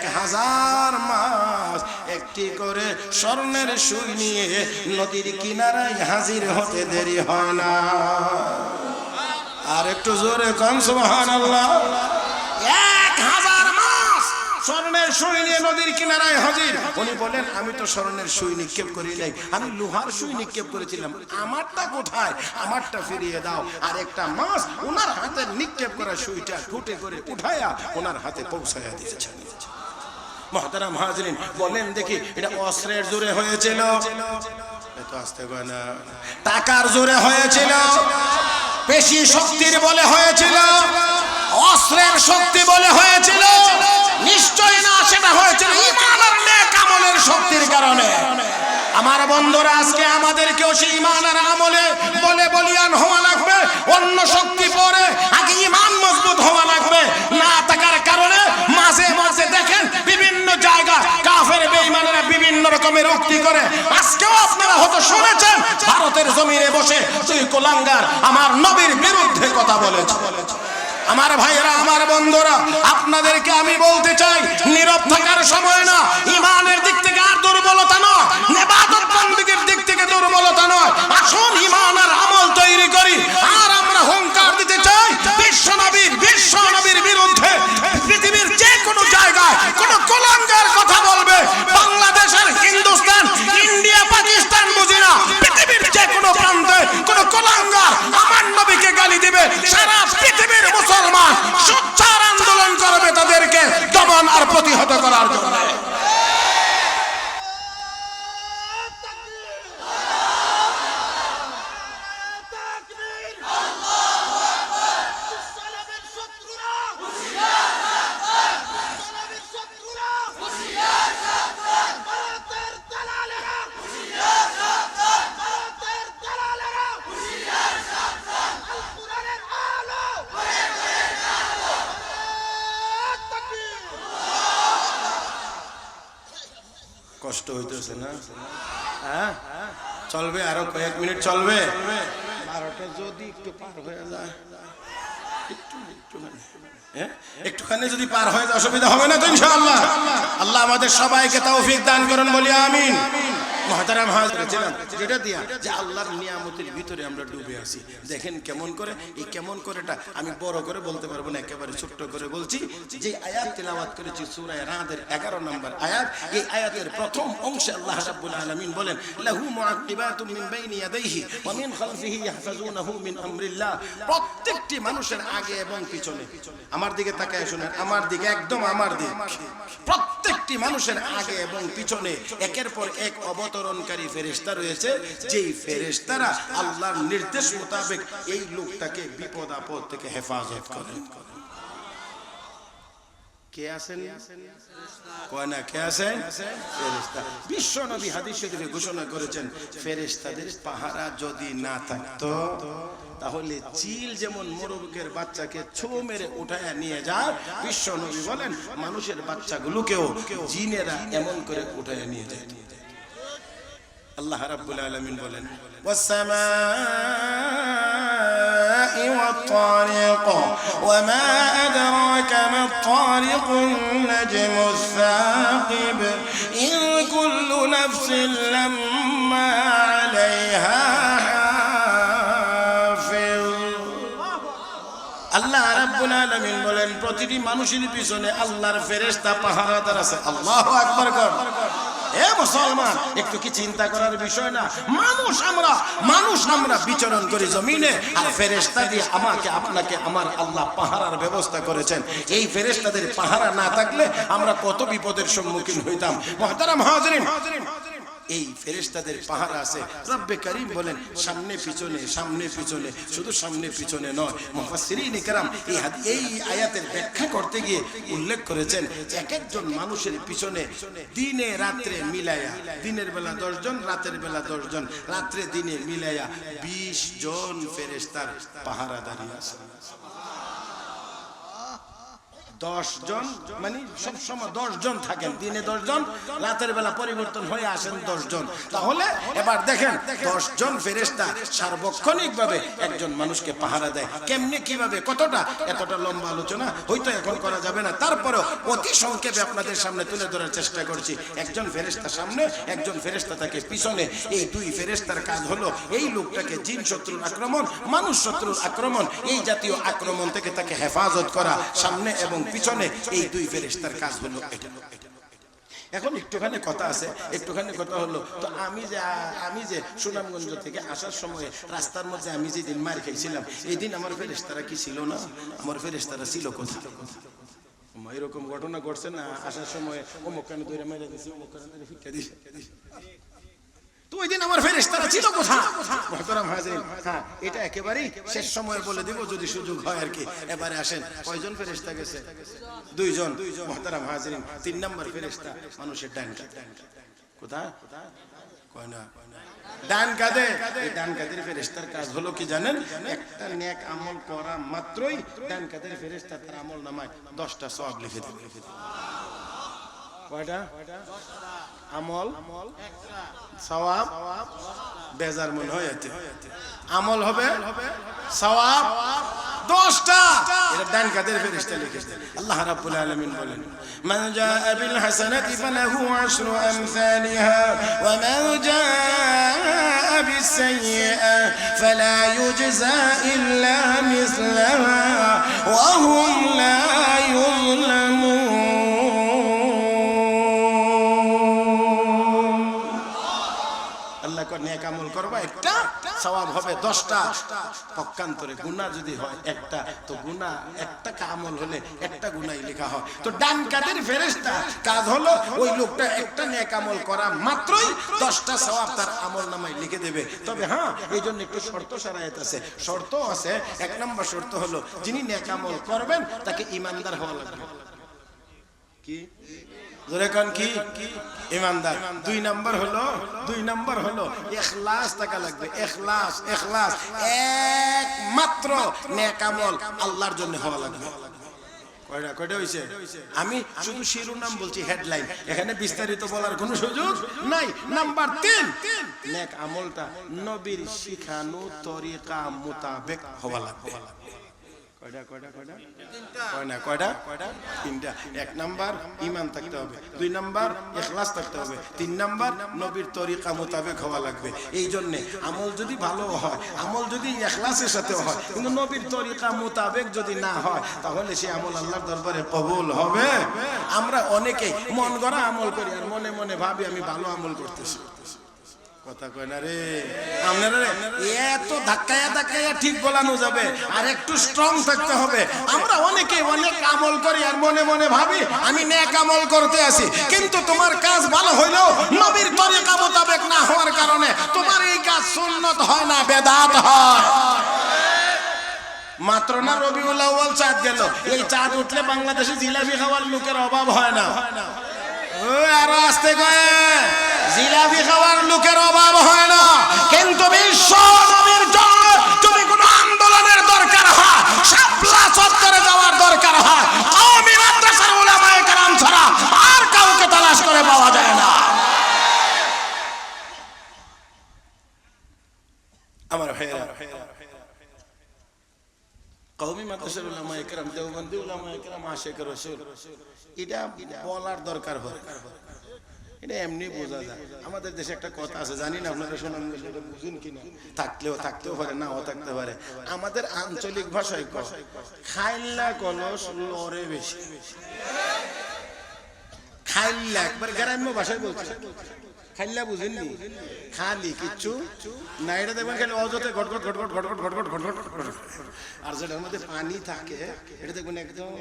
1000 মাস একটি করে স্বর্ণের সুই নিয়ে নদীর কিনারায় হাজির হতে দেরি হয় না। আর একটু জোরে কান সুবহানাল্লাহ। 1000 মাস স্বর্ণের সুই নিয়ে নদীর কিনারায় হাজির। উনি বলেন, আমি তো স্বর্ণের সুই নিক্ষেপ করি নাই, আমি লোহার সুই নিক্ষেপ করেছিলাম, আমারটা কোথায়? আমারটা ফিরিয়ে দাও। আর একটা মাস ওনার হাতে নিক্ষেপ করা সুইটা ঠুটে করে উঠায়া ওনার হাতে পৌঁছায়া দিয়েছে। মুহতারাম হাজরিন, বলেন দেখি, এটা অস্ত্রের জোরে হয়েছিল? এত আস্তে কয় না। টাকার জোরে হয়েছিল? পেশি শক্তির বলে হয়েছিল? অস্ত্রের শক্তি বলে হয়েছিল? নিশ্চয় না, সেটা হয়েছিল ঈমান আর নেক আমলের শক্তির কারণে। আমার বন্ধুরা, আজকে আমাদেরকেও সেই ঈমান আর আমলে বলে বলিয়ান হওয়া লাগবে। অন্য শক্তি পরে আগে ঈমান মজবুত হওয়া লাগবে। না থাকার কারণে মাঝে মাঝে দেখেন বিভিন্ন জায়গা কাফের বেঈমানেরা বিভিন্ন রকমের উক্তি করে। আজকেও আপনারা হয়তো শুনেছেন ভারতের জমিনে বসে তুই কুলাঙ্গার আমার নবীর বিরুদ্ধে কথা বলেছে। আমার ভাইয়েরা, আমার বন্ধুরা, আপনাদেরকে আমি বলতে চাই, নীরব থাকার সময় না। ঈমানের দিক থেকে আর দুর্বলতা নয়, ইবাদত বন্দেগীর দিক থেকে দুর্বলতা নয়। আসুন ঈমান আর আমল তৈরি করি। আর আমরা হুঙ্কার দিতে চাই বিশ্ব নবীর বিরুদ্ধে পৃথিবীর যে কোনো জায়গায় কোন কুলাঙ্গার কথা বলবে, বাংলাদেশের, হিন্দুস্তান, ইন্ডিয়া, পাকিস্তান বুঝি না, পৃথিবীর যে কোনো প্রান্তে কোন কুলাঙ্গার আমার নবীকে গালি দিবে, সারা পৃথিবীর মুসলমান সোচ্চার আন্দোলন করবে তাদেরকে দমন আর প্রতিহত করার জন্য। কষ্ট হইতেছে না? হ্যাঁ, চলবে আরো কয়েক মিনিট চলবে 12টা যদি একটু পার হয়ে যায় একটুখানি যদি পার হয়ে যায় অসুবিধা হবে না তো ইনশাআল্লাহ আল্লাহ আমাদের সবাইকে তৌফিক দান করুন বলি আমিন মুহতারাম হাজিরিন যেটা দিয়া যে আল্লাহর নিয়ামতের ভিতরে আমরা ডুবে আছি দেখেন কেমন করে এই কেমন করেটা আমি বড় করে বলতে পারবো না একেবারে ছোট করে বলছি যে আয়াত তেলাওয়াত করেছি সূরা রাদের 11 নম্বর আয়াত এই আয়াতের প্রথম অংশে আল্লাহ রাব্বুল আলামিন বলেন লাহু মুআক্কিবাতুম মিন বাইনি ইয়াদাইহি ওয়া মিন খালফিহি ইয়াহফাজুনাহু মিন আমরিল্লাহ প্রত্যেকটি মানুষের আগে এবং পিছনে আমার দিকে তাকায় শুনেন আমার দিকে একদম আমার দিকে প্রত্যেকটি মানুষের আগে এবং পিছনে একের পর এক অবতরণকারী ফেরেশতা রয়েছে যেই ফেরেশতারা আল্লাহর নির্দেশ মোতাবেক এই লোকটাকে বিপদ আপদ থেকে হেফাজত করেন কে আছেন কয় না কে আছেন ফেরেশতা বিশ্ব নবী হাদিস শরীফে ঘোষণা করেছেন ফেরেশতাদের পাহারা যদি না থাকতো তাহলে চিল যেমন মোরগের বাচ্চাকে ছো মেরে উঠায় নিয়ে যায় বিশ্ব নবী বলেন মানুষের বাচ্চাগুলোকেও জিনেরা এমন করে উঠায় নিয়ে যায় আল্লাহ রাব্বুল আলামিন বলেন ওয়াস-সামাই ওয়াত-তারিক ওয়া মা আদরাকা মাত-তারিক আন-নাজমুস সাকিব ইন কুল্লু নাফসিন লাম্মা আলাইহা হাফিজ আল্লাহ রাব্বুল আলামিন বলেন প্রতিটি মানুষের পিছনে আল্লাহর ফেরেশতা পাহারাদার আছে আল্লাহু আকবার কর এ মুসলমান একটু কি চিন্তা করার বিষয় না মানুষ আমরা বিচরণ করি জমিনে আর ফেরেশতা দিয়ে আমাকে আপনাকে আমার আল্লাহ পাহারার ব্যবস্থা করেছেন এই ফেরেশতাদের পাহারা না থাকলে আমরা কত বিপদের সম্মুখীন হইতাম মুহতারাম হাজিরিন এই ফেরেশতাদের পাহারা আছে রব্বে করিম বলেন সামনে পিছনে শুধু সামনে পিছনে নয় মুফাসসিরিন ইকরাম এই আয়াতের ব্যাখ্যা করতে গিয়ে উল্লেখ করেছেন এক একজন মানুষের পিছনে দিনে রাতে মিলায়া দিনের বেলা 10 জন রাতের বেলা 10 জন রাতে দিনে মিলায়া 20 জন ফেরেশতার পাহারাদারি আছে 10 জন মানে সব সময় 10 জন থাকেন দিনে 10 জন রাতের বেলা পরিবর্তন হয়ে আসেন 10 জন তাহলে এবার দেখেন 10 জন ফেরেশতা সার্বক্ষণিকভাবে একজন মানুষকে পাহারা দেয় কেমনে কিভাবে কতটা এতটা লম্বা আলোচনা হয়তো এখন করা যাবে না তারপরেও অতি সংক্ষেপে আপনাদের সামনে তুলে ধরার চেষ্টা করছি একজন ফেরেশতা সামনে একজন ফেরেশতা থাকে পিছনে এই দুই ফেরেশতার কাজ হলো এই লোকটাকে জিন শত্রুর আক্রমণ মানুষ শত্রুর আক্রমণ এই জাতীয় আক্রমণ থেকে তাকে হেফাজত করা সামনে এবং পিছনে এই দুই ফেরেশতার কাজ হলো এটা এখন একটুখানি কথা হলো তো আমি যে সুনামগঞ্জ থেকে আসার সময় রাস্তার মধ্যে আমি যেদিন মার খাইছিলাম এই দিন আমার ফেরেশতারা কি ছিল না আমার ফেরেশতারা ছিল কোথায় এরকম ঘটনা ঘটছে না আসার সময় অমুক কানে ধরে মেরে দিয়েছি অমুক কানে ধরে ফিক্কা দিয়েছি তো ওই দিন আমার ফেরেশতারা ছিল কোথায় মুহতারাম হাজিরিন হ্যাঁ এটা একেবারেই শেষ সময় বলে দিব যদি সুযোগ হয় আর কি এবারে আসেন কয়জন ফেরেশতা গেছে 2 জন মুহতারাম হাজিরিন 3 নাম্বার ফেরেশতা মানুষের ডান কাঁধে কোথায় কয় না ডান কাঁধে এই ডান কাঁধের ফেরেশতার কাজ হলো কি জানেন একটা নেক আমল করা মাত্রই ডান কাঁধের ফেরেশতা তার আমল নামায় 10টা সওয়াব লিখে দেবে কয়টা আমল সওয়াব বেজার মনে হয় এতে আমল হবে সওয়াব 10টা এটা ডান কাঁধের ফেরেশতা লিখেছে আল্লাহ রাব্বুল আলামিন বলেন মান জাআ বিল হাসানাতি ফালাহু 10 আমসালিহা ওয়া মান জাআ বিস সাইয়্যা ফালা ইউজজা ইল্লা মিসলাহা ওয়া হুম লা ইউযলামুন নেক আমল করবা একটা সওয়াব হবে 10টা পক্ষান্তরে গুনাহ যদি হয় একটা তো গুনাহ একটা আমল হলে একটা গুনাহই লেখা হয় তো ডান কাঁধের ফেরেশতা কাজ হলো ওই লোকটা একটা নেক আমল করা মাত্রই 10টা সওয়াব তার আমলনামায় লিখে দেবে তবে হ্যাঁ এইজন্য একটু শর্ত শরায়েত আছে শর্ত আছে এক নম্বর শর্ত হলো যিনি নেক আমল করবেন তাকে ঈমানদার হওয়া লাগবে কি জোরে কোন কি ঈমানদার 2 নাম্বার হলো ইখলাস থাকা লাগবে ইখলাস একমাত্র নেক আমল আল্লাহর জন্য হওয়া লাগবে কয়টা কয়টা হইছে? আমি শুধু শিরোনাম বলছি, হেডলাইন, এখানে বিস্তারিত বলার কোনো সুযোগ নাই। নাম্বার 3, নেক আমলটা নবীর শিখানো তরিকা মোতাবেক হওয়া লাগবে। কয়টা কয়টা কয়টা কয়টা কয়টা কয়টা? 3টা। 1 নাম্বার ঈমান থাকতে হবে, 2 নাম্বার ইখলাস থাকতে হবে, 3 নাম্বার নবীর তরিকা মোতাবেক হওয়া লাগবে। এই জন্য আমল যদি ভালো হয়, আমল যদি ইখলাসের সাথে হয়, কিন্তু নবীর তরিকা মোতাবেক যদি না হয়, তাহলে সেই আমল আল্লাহর দরবারে কবুল হবে। আমরা অনেকে মন গড়া আমল করি আর মনে মনে ভাবি আমি ভালো আমল করতেছি। কথা কয় না রে আপনারা, এত ধাক্কায়া ধাক্কায়া ঠিক বলানো যাবে, আর একটু স্ট্রং থাকতে হবে। আমরা অনেকে অনেক আমল করি আর মনে মনে ভাবি আমি নেক আমল করতে আসি, কিন্তু তোমার কাজ ভালো হইলেও নবীর তরিকা মোতাবেক না হওয়ার কারণে তোমার এই কাজ সুন্নত হয় না, বেদাত হয়। মাত্র না রবিউল আউয়াল চাঁদ গেল, এই চাঁদ উঠলে বাংলাদেশে জিলাপি খাওয়ার লোকের অভাব হয় না। আরো আসতে কয়ে জিলাপি খাওয়ার লোকের অভাব হয় না, কিন্তু বিশ্ব নবীর জন্য যদি কোনো আন্দোলনের দরকার হয়, শাপলা চত্বরে যাওয়ার দরকার হয়, কওমি মাদ্রাসার উলামায়ে কেরাম ছাড়া আর কাউকে তালাশ করে পাওয়া যায় না। আমার ভাইরা, কওমি মাদ্রাসার উলামায়ে কেরাম, দেওবন্দি উলামায়ে কেরাম, আশিক রাসূল, এটা বলার দরকার হয়, এটা এমনি বোঝা যায়। আমাদের দেশে একটা কথা আছে, জানি না আপনারা শোনান, এটা বুঝুন কিনা, থাকতেও পারে, নাও থাকতে পারে। আমাদের আঞ্চলিক ভাষায় খাইল্লা কলস লড়ে বেশি। খাইল্লা একবার গ্রাম্য ভাষায় বলছে, খাইল্লা বুঝেননি, খালি কিচ্ছু না, এটা দেখবেন খালি অযথা ঘটঘট ঘটঘট ঘটঘট ঘটঘট ঘটঘট ঘটঘট, আর যেটার মধ্যে পানি থাকে এটা দেখবেন একদম।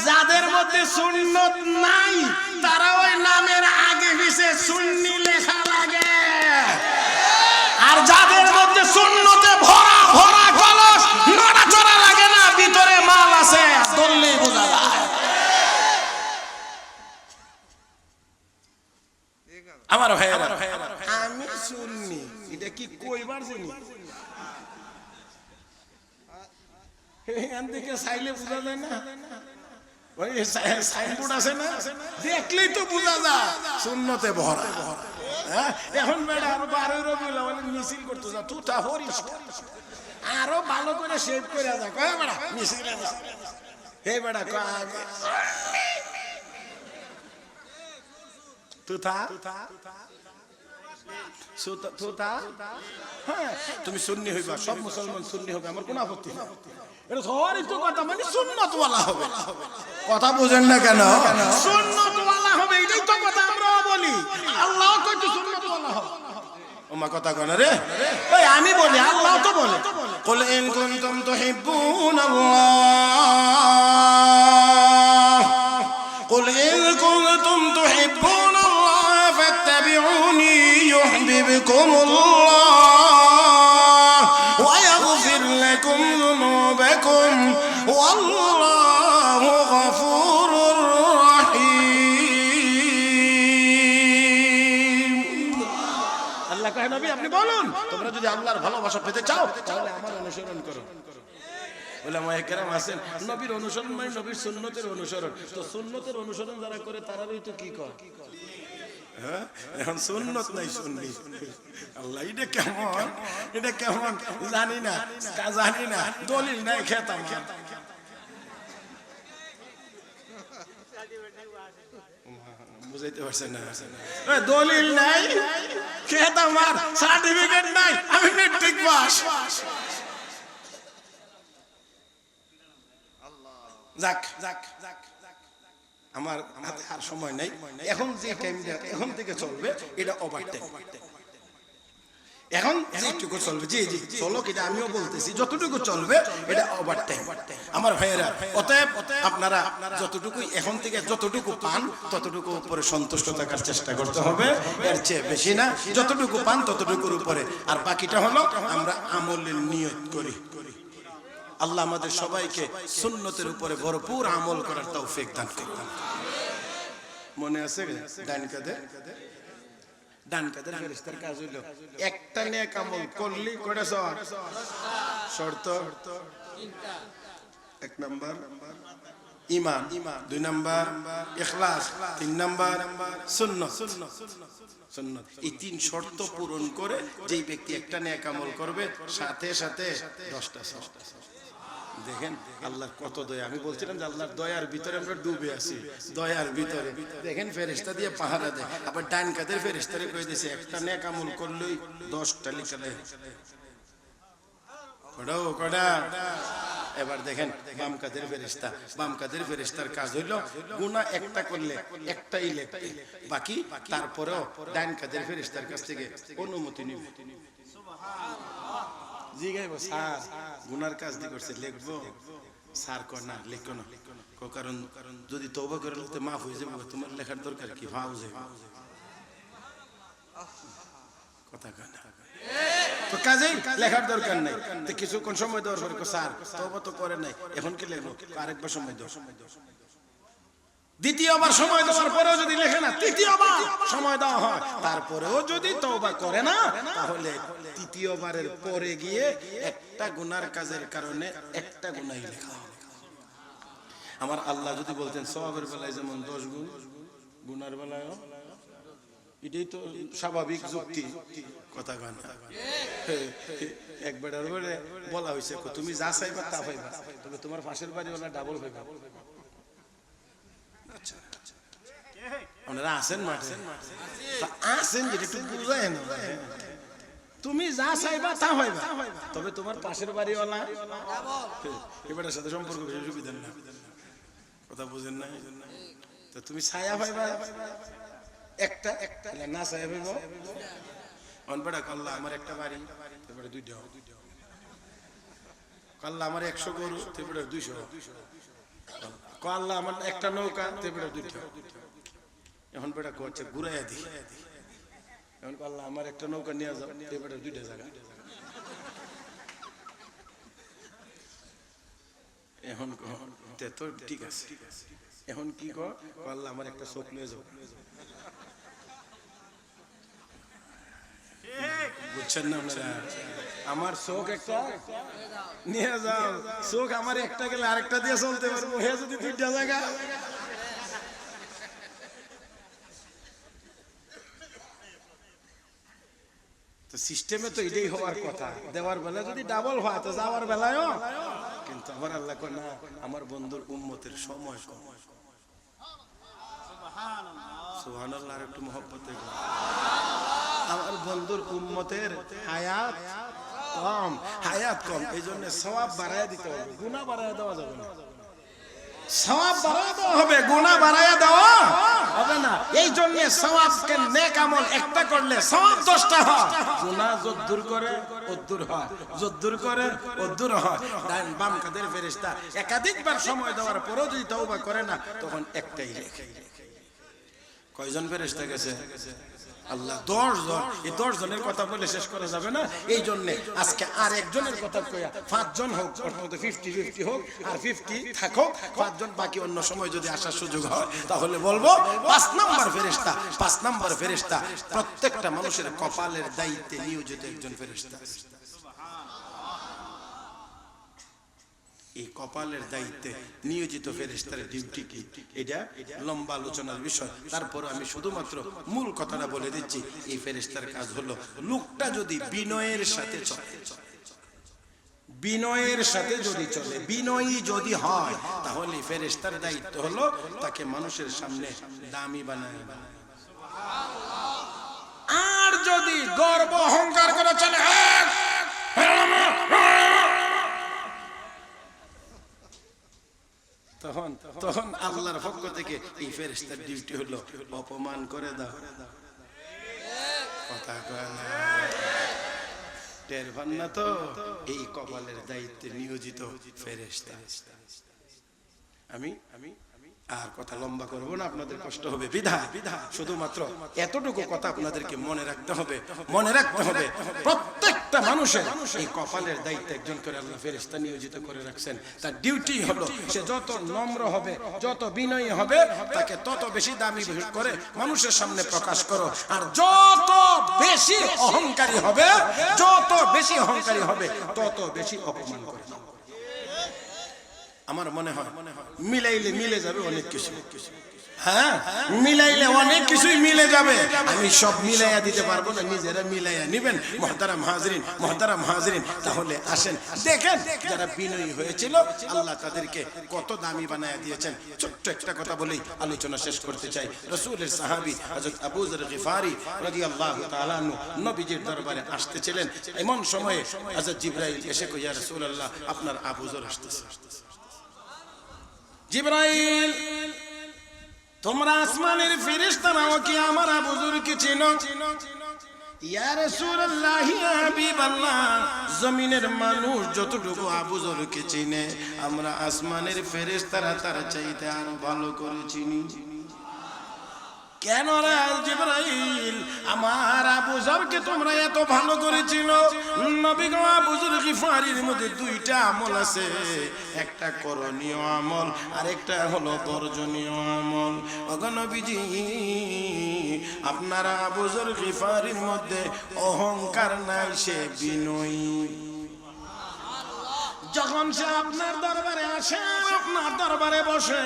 যাদের মধ্যে সুন্নত নাই তারা ওই নামের আগে পিছে সুন্নি লেখা লাগে, আর যাদের মধ্যে সুন্নতে ভরা ভরা কলস, নড়াচড়া লাগে না, ভিতরে মাল আছে, ধরলেই বোঝা যায়। আমার ভাইয়েরা, আমি সুন্নি এটা কি কইবার জানি, এখান থেকে চাইলে বোঝা যায় না, ওই সাইনবোর্ড আছে না, দেখলেই তো বোঝা যায় সুন্নতে ভরা। এখন বেড়া আরো 12 রবিউল আউয়াল মিছিল করতে যা, তুতা হরিস আরো ভালো করে শেভ করে যা, কয় বেড়া মিছিল, হে বেড়া তুতা তুমি সুন্নি হইবা, সব মুসলমান সুন্নি হবে, আমার কোনো আপত্তি নেই। এটা সবারই তো কথা, মানে সুন্নতওয়ালা হবে। কথা বুঝেন না কেন? সুন্নতওয়ালা হবে, এটাই তো কথা আমরা বলি। আল্লাহ কইতো সুন্নতওয়ালা হবে। ওমা কথা কয় না রে, ওই আমি বলি, আল্লাহ তো বলে, কুল ইন কুনতুম তুহিব্বুনাল্লাহ, কুল ইন কুনতুম তুহিব্বুনাল্লাহ ফাত্তাবিউনি ইউহিব্বুকুমুল্লাহ ওয়া ইয়াগফির লাকুম যুনুবাকুম ওয়াল্লাহু গফুরুর রহিম। আল্লাহ কয় নবী আপনি বলুন, তোমরা যদি আল্লাহর ভালোবাসা পেতে চাও তাহলে আমার অনুসরণ করো। উলামায়ে কেরাম আছেন, নবীর অনুসরণ মানে নবীর সুন্নতের অনুসরণ। তো সুন্নতের অনুসরণ যারা করে তারাই তো কি করে, হ্যাঁ এখন সুন্নত নাই সুন্নি। আল্লাহ এটা কেমন, এটা কেমন জানি না, দলিল নাই খেতাম, বুঝাইতে পারছেন না, দলিল নাই খেতাম, আর সার্টিফিকেট নাই, আমি মেট্রিক পাস। যাক যাক যাক, আমার হাতে আর সময় নাই, এখন যে টাইমটা এখন থেকে চলবে এটা ওভার টাইম, এখন যেটুকু চলবে, জি জি চলো, এটা আমিও বলতেছি, যতটুকু চলবে এটা ওভার টাইম। আমার ভাইয়েরা, অতএব আপনারা যতটুকু এখন থেকে যতটুকু পান ততটুকু উপরে সন্তুষ্ট থাকার চেষ্টা করতে হবে, এর চেয়ে বেশি না, যতটুকু পান ততটুকুর উপরে, আর বাকিটা হলো আমরা আমলের নিয়ত করি। আল্লাহ আমাদের সবাইকে সুন্নতের উপরে ভরপুর আমল করার তৌফিক দান করুন। মনে আছে ডাইন কাঁধে ডান কাদের ফেরেশতার কাজ হইলো একটা নেক আমল করলি কয়টা শর্ত? এক নাম্বার ঈমান, দুই নাম্বার ইখলাস, তিন নাম্বার সুন্নাত। এই তিন শর্ত পূরণ করে যেই ব্যক্তি একটা নেক আমল করবে সাথে সাথে 10টা সওয়াব। দেখেন আল্লাহর কত দয়া। আমি বলছিলাম যে আল্লাহর দয়ার ভিতরে আমরা ডুবে আছি, দয়ার ভিতরে। দেখেন ফেরেশতা দিয়ে পাহারা দেয়। আবার ডান কাদের ফেরেশতারে কই দিয়েছে একটা নেক আমল করলেই 10টা লিখে দেয়। কটা? এবার দেখেন বাম কাদের ফেরেশতা, বাম কাদের ফেরেশতার কাজ হইল গুনাহ একটা করলে একটাই লিখবে, বাকি তারপরেও ডান কাদের ফেরেশতার কাছ থেকে অনুমতি নিবে। জিগাইব স্যার গুনার কাজ দি করছে লিখবো? স্যার কর না লিখো না, কারণ যদি তওবা করে লিখতে মাফ হয়ে যাবে, তোমার লেখার দরকার কি? ভাও যায় কথা কয় না, তো কাজেই লেখার দরকার নাই। তো কিছুক্ষণ সময় দেওয়ার পরে স্যার তওবা তো করে নাই, এখন কি লিখবো? আরেকবার সময় দাও। দ্বিতীয়বার সময় দেওয়ার পরেও যদি লেখে না, তৃতীয়বার সময় দেওয়া হয়, তারপরেও যদি তওবা করে না, তাহলে তৃতীয়বারের পরে গিয়ে একটা গুনার কাজের কারণে একটা গুনাহই লেখা হবে। আমার আল্লাহ যদি বলতেন সওয়াবের বেলায় যেমন 10 গুণ, গুনার বেলায়ও, এটাই তো স্বাভাবিক যুক্তি, কথা কয় না? একবার বলে বলা হয়েছে তুমি যা চাইবা তা পাইবা, তবে তোমার পাশের বাড়িওয়ালা ডাবল পাইবা। আপনারা আছেন মাঠে? আছেন যেটা একটু বুঝায় না, তুমি যা চাইবা তা পাইবা, তবে তোমার পাশের বাড়িওয়ালা এবারের সাথে সম্পর্ক বেশি সুবিধা না, কথা বুঝেন না? তো তুমি ছায়া পাইবা একটা, না ছায়া পাইবা অনপেটা। কাল্লা আমার একটা বাড়ি, তারপরে 2টা। কাল্লা আমার 100 গরু, তারপরে 200। কাল্লা আমার একটা নৌকা, তারপরে 2টা। এখন বেটা করছে ঘুরাইয়া দি। এখন কাল্লা আমার একটা নৌকা নিয়ে যাও, তারপরে 2টা জায়গা। এখন তো ঠিক আছে, এখন কি কর? কাল্লা আমার একটা চোখ নিয়ে যাও। বুঝছেন না আপনারা? আমার চোখ একটা নিয়ে যাও, চোখ আমার একটা গেলে আরেকটা দিয়ে চলতে পারবো। হে যদি 2টা জায়গা, তো সিস্টেমে তো এটাই হওয়ার কথা। দেওয়ার বেলা যদি ডাবল হয় তো যাওয়ার বেলায়ও। কিন্তু আমার আল্লাহ কয় না, আমার বন্ধুর উম্মতের সময় কম। সুবহানাল্লাহ, আর একটু মহব্বত। আমার বন্ধুর উম্মতের হায়াত কম, হায়াত কম, এই জন্য সওয়াব বাড়ায় দিতে হবে, গুনাহ বাড়ায় দেওয়া যাবে না। সওয়াব বাড়ায় দেওয়া হবে, গুনাহ বাড়ায় দেওয়া হবে না। এই জন্য সওয়াবকে নেক আমল একটা করলে সওয়াব 10টা হয়, গুনাহ যদ্দূর করে অদ্দূর হয়, যদ্দূর করে অদ্দূর হয়। ডান বাম কাদের ফেরেশতা একাধিকবার সময় দেওয়ার পরেও যদি তওবা করে না, তখন একটাই লেখে। কয়জন ফেরেশতা গেছে? আল্লাহ 10 জন। এই 10 জনের কথা বলে শেষ করা যাবে না, এই জন্য আজকে আর একজনের কথা কইয়া 5 জন হোক, 50-50 হোক, আর 50 থাকুক, 5 জন বাকি। অন্য সময় যদি আসার সুযোগ হয় তাহলে বলবো 5 নাম্বার ফেরেশতা। 5 নাম্বার ফেরেশতা প্রত্যেকটা মানুষের কপালের দায়িত্বে নিয়োজিত একজন ফেরেশতা। এই কপালের দায়িত্বে নিয়োজিত ফেরেশতার ডিউটি কি, এটা লম্বা আলোচনার বিষয়। তারপর আমি শুধুমাত্র মূল কথাটা বলে দিচ্ছি। এই ফেরেশতার কাজ হলো, লোকটা যদি বিনয়ের সাথে চলে, বিনয়ের সাথে যদি চলে, বিনয়ী যদি হয়, তাহলে ফেরেশতার দায়িত্ব হলো তাকে মানুষের সামনে দামি বানায়। আর যদি গর্ব অহংকার করে চলে, তখন আল্লাহর পক্ষ থেকে এই ফেরেশতার ডিউটি হলো অপমান করে দাও। কথা কয় না? টের পান না তো? এই কপালের দায়িত্বে নিয়োজিত ফেরেশতা। আমি আর কথা লম্বা করবো না, আপনাদের কষ্ট হবে বিধায় শুধুমাত্র এতটুকু কথা আপনাদেরকে মনে রাখতে হবে। প্রত্যেকটা মানুষের এই কপালের দায়িত্ব একজন করে আল্লাহ ফেরেশতা নিয়োজিত করে রাখছেন। তার ডিউটি হলো সে যত নম্র হবে, যত বিনয়ী হবে, তাকে তত বেশি দামি করে মানুষের সামনে প্রকাশ করো। আর যত বেশি অহংকারী হবে, তত বেশি অপমান করে। আমার মনে হয় মিলাইলে মিলে যাবে অনেক কিছু। হ্যাঁ, মিলাইলে অনেক কিছুই মিলে যাবে। আমি সব মিলাইয়া দিতে পারবো না, নিজেরা মিলাইয়া নিবেন। মুহতারাম হাজরিন, তাহলে আসেন দেখেন যারা বিনয়ী হয়েছিল আল্লাহ তাদেরকে কত দামি বানায়া দিয়েছেন। ছোট্ট একটা কথা বলেই আলোচনা শেষ করতে চাই। রাসূলের সাহাবী হযরত আবু যর গিফারি রাদিয়াল্লাহু তাআলা আনহু নবীজির দরবারে আসতেছিলেন। এমন সময়ে হযরত জিবরাইল এসে কই, ইয়া রাসূলুল্লাহ, আপনার আবু যর আসতেছে। জিবরাইল, তোমরা আসমানের ফেরেশতারাও কি আমার আবু যরকে চেনো? ইয়া রাসূলুল্লাহ, ইয়া হাবিবাল্লাহ, জমিনের মানুষ যতটুকু আবু যরকে চিনে, আমরা আসমানের ফেরেশতারা তার চাইতে আরো ভালো করে চিনি। কেন রে জিবরাইল, আমার আবু যরকে তোমরা এত ভালো করে চিনো? নবী গো, আবু যর গিফারির মধ্যে দুইটা আমল আছে, একটা করণীয় আমল আর একটা হলো বর্জনীয় আমল। ওগো নবীজি, আপনার আবু যর গিফারির মধ্যে অহংকার নাই, সে বিনয়ী। যখন সে আপনার দরবারে আসে, আপনার দরবারে বসে,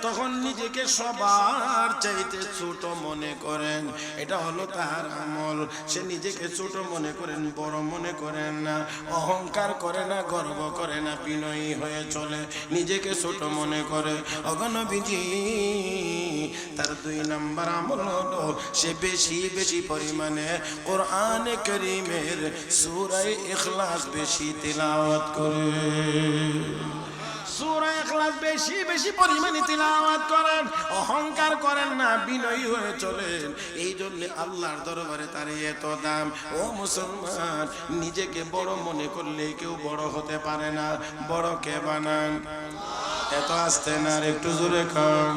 তখন নিজেকে সবার চাইতে ছোট মনে করেন। এটা হলো তার আমল। সে নিজেকে ছোট মনে করেন, বড় মনে করেন না, অহংকার করে না, গর্ব করে না, বিনয়ী হয়ে চলে, নিজেকে ছোট মনে করে। ওগো নবীজি, তার 2 নাম্বার আমল হলো সে বেশি বেশি পরিমাণে কোরআনে কারীমের সূরা ইখলাস বেশি তিলাওয়াত করে। সূরা ইখলাস বেশি বেশি পরিমাণে তিলাওয়াত করেন, অহংকার করেন না, বিনয়ী হয়ে চলেন। এই জন্য আল্লাহর দরবারে তার এত দাম। ও মুসলমান, নিজেকে বড় মনে করলে কেউ বড় হতে পারে না। বড় কে বানান? এত আস্তে না, একটু জোরে খান।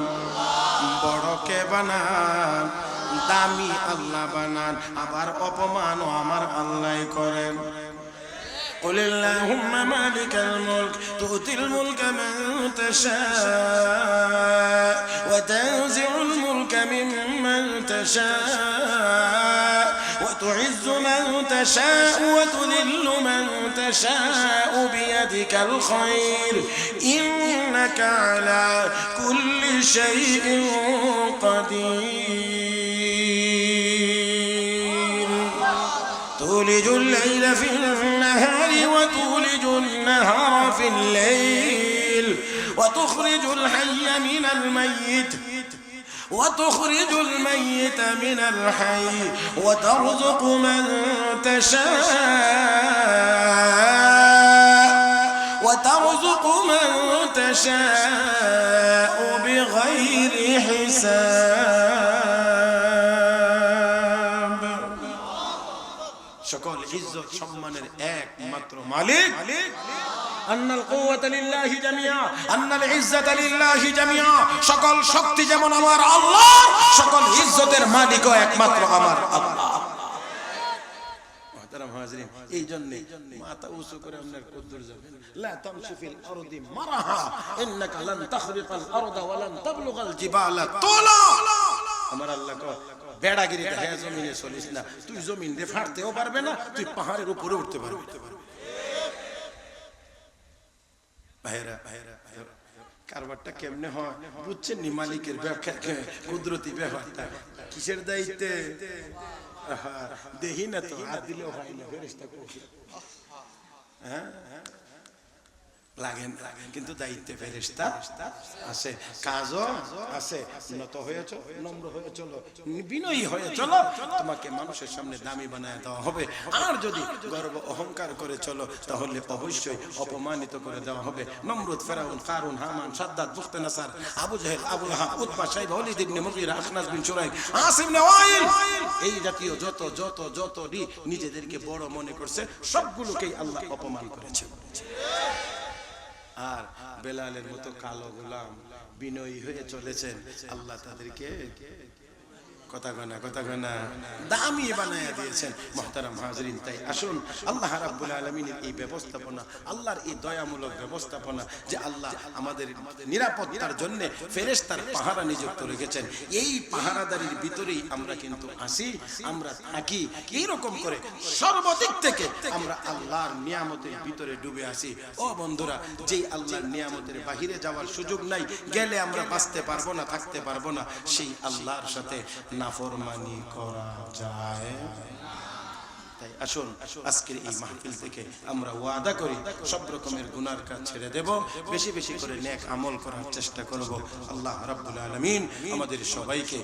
বড় কে বানান? দামি আল্লাহ বানান। আবার অপমানও আমার আল্লাহ করেন। قل اللهم مالك الملك تؤتي الملك من تشاء وتنزع الملك ممن تشاء وتعز من تشاء وتذل من تشاء بيدك الخير إنك على كل شيء قدير تولج الليل في النهار وتولج النهار في الليل وتخرج الحي من الميت وتخرج الميت من الحي وترزق من تشاء بغير حساب সকল ইজ্জত সম্মানের একমাত্র মালিক আন্নাল কুওয়াতা লিল্লাহি জামিআ আন্নাল ইজ্জাতা লিল্লাহি জামিআ। সকল শক্তি যেমন আমার আল্লাহ, সকল ইজ্জতের মালিকও একমাত্র আমার আল্লাহ। মুহতারাম হাজরিন, এই জন্য মাথা উঁচু করে আপনার কদ্দুর যাবেন। লা তামশু ফিল আরদি মারহা ইন্নাকা লান তাখরিকাল আরদা ওয়া লান তাবলুগাল জিবালা তুলা। আমার আল্লাহ কো, বেড়াগিরি দেখে জমিনে চলিস না। তুই জমিন দিয়ে ফাড়তেও পারবে না, তুই পাহাড়ের উপরে উঠতে পারবি। ভাইরা, কারবারটা কেমনে হয় বুঝছেন নি? মালিকের ব্যবসা, কুদরতি ব্যাপারটা কিসের দায়িত্বে? দেখি না তো, হাত দিলেও হয় না, ফেরেশতা কইছে। হ্যাঁ, লাগেন কিন্তু দায়িত্বে ফেরেশতা আছে, কাজও আছে। নত হয়ে চলো, নম্র হয়ে চলো, বিনয়ী হয়ে চলো, তোমাকে মানুষের সামনে দামি বানায় দেওয়া হবে। আর যদি গর্ব অহংকার করে চলো, তাহলে অবশ্যই অপমানিত করে দেওয়া হবে। নমরুদ, ফেরাউন, কারুন, হামান, সাদ্দাত, বুখতানাসার, আবু জাহেল, আবু লাহাব, উতবা, শাইবা, ওয়ালিদ ইবনে মুগীরা, আখনাস বিন শুরাইক, আসিম ইবনে ওয়াইল, এই জাতীয় যত নিজেদেরকে বড় মনে করছে, সবগুলোকেই আল্লাহ অপমান করেছে। আর বেলালের মতো কালো গোলাম বিনয়ী হয়ে চলেছেন, আল্লাহ তাদেরকে কথা গনা দামি বানায়া দিয়েছেন। মুহতারাম হাজরিন, তাই আসুন আল্লাহ রাব্বুল আলামিনের এই ব্যবস্থাপনা, আল্লাহর এই দয়ামূলক ব্যবস্থাপনা যে আল্লাহ আমাদের নিরাপত্তার জন্য ফেরেশতার পাহারা নিযুক্ত রেখেছেন, এই পাহারাদারির ভিতরেই আমরা কিন্তু আসি, আমরা থাকি। এইরকম করে সর্বদিক থেকে আমরা আল্লাহর নিয়ামতের ভিতরে ডুবে আসি। ও বন্ধুরা, যেই আল্লাহর নিয়ামতের বাহিরে যাওয়ার সুযোগ নাই, গেলে আমরা বাঁচতে পারবো না, থাকতে পারবো না, সেই আল্লাহর সাথে নাফরমানি করা যায়। তাই আসুন আজকের এই মাহফিল থেকে আমরা ওয়াদা করি সব রকমের গুনার কাজ ছেড়ে দেব, বেশি বেশি করে নেক আমল করার চেষ্টা করব। আল্লাহ রাব্বুল আলামিন আমাদের সবাইকে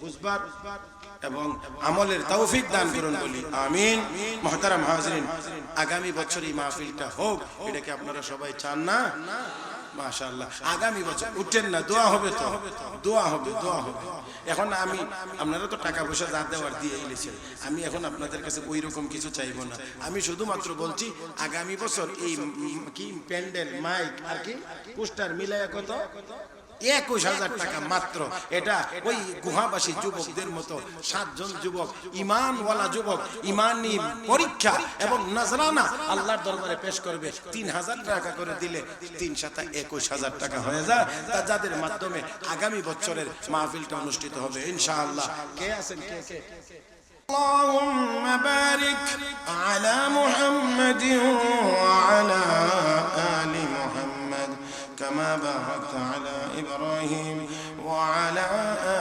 বুঝবার এবং আমলের তৌফিক দান করুন বলি আমিন। মুহতারাম হাজরিন, আগামী বছর এই মাহফিলটা হোক, এটাকে আপনারা সবাই চান না? মাশাআল্লাহ, আগামী বছর উঠেন না, দোয়া হবে, তো দোয়া হবে। এখন আমি, আপনারা তো টাকা পয়সা যা দেওয়ার দিয়ে এসেছেন, আমি এখন আপনাদের কাছে ওই রকম কিছু চাইবো না। আমি শুধুমাত্র বলছি আগামী বছর এই কি প্যান্ডেল, মাইক আর কি পোস্টার মিলাইয়া কত 21,000 টাকা মাত্র। এটা ওই গুহাবাসী যুবকদের মতো 7 জন যুবক, ইমানওয়ালা যুবক, ইমানি পরীক্ষা এবং নজরানা আল্লাহর দরবারে পেশ করবে। 3,000 টাকা করে দিলে 3 7 21,000 টাকা হয়ে যায়, তা যাদের মাধ্যমে আগামী বছরের মাহফিলটা অনুষ্ঠিত হবে ইনশাআল্লাহ। কে আছেন? কে اللهم بارك على محمد وعلى آل محمد كما باركت على إبراهيم وعلى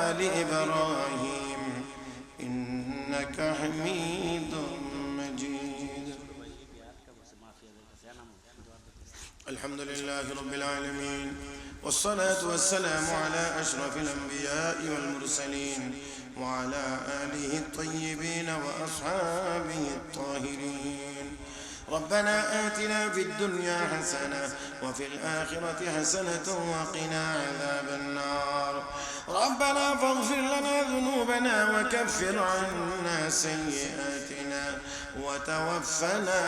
آل إبراهيم إنك حميد مجيد. الحمد لله رب العالمين، والصلاة والسلام على أشرف الأنبياء والمرسلين وعلى آله الطيبين وأصحابه الطاهرين. ربنا آتنا في الدنيا حسنة وفي الآخرة حسنة وقنا عذاب النار. ربنا فاغفر لنا ذنوبنا وكفر عنا سيئاتنا وتوفنا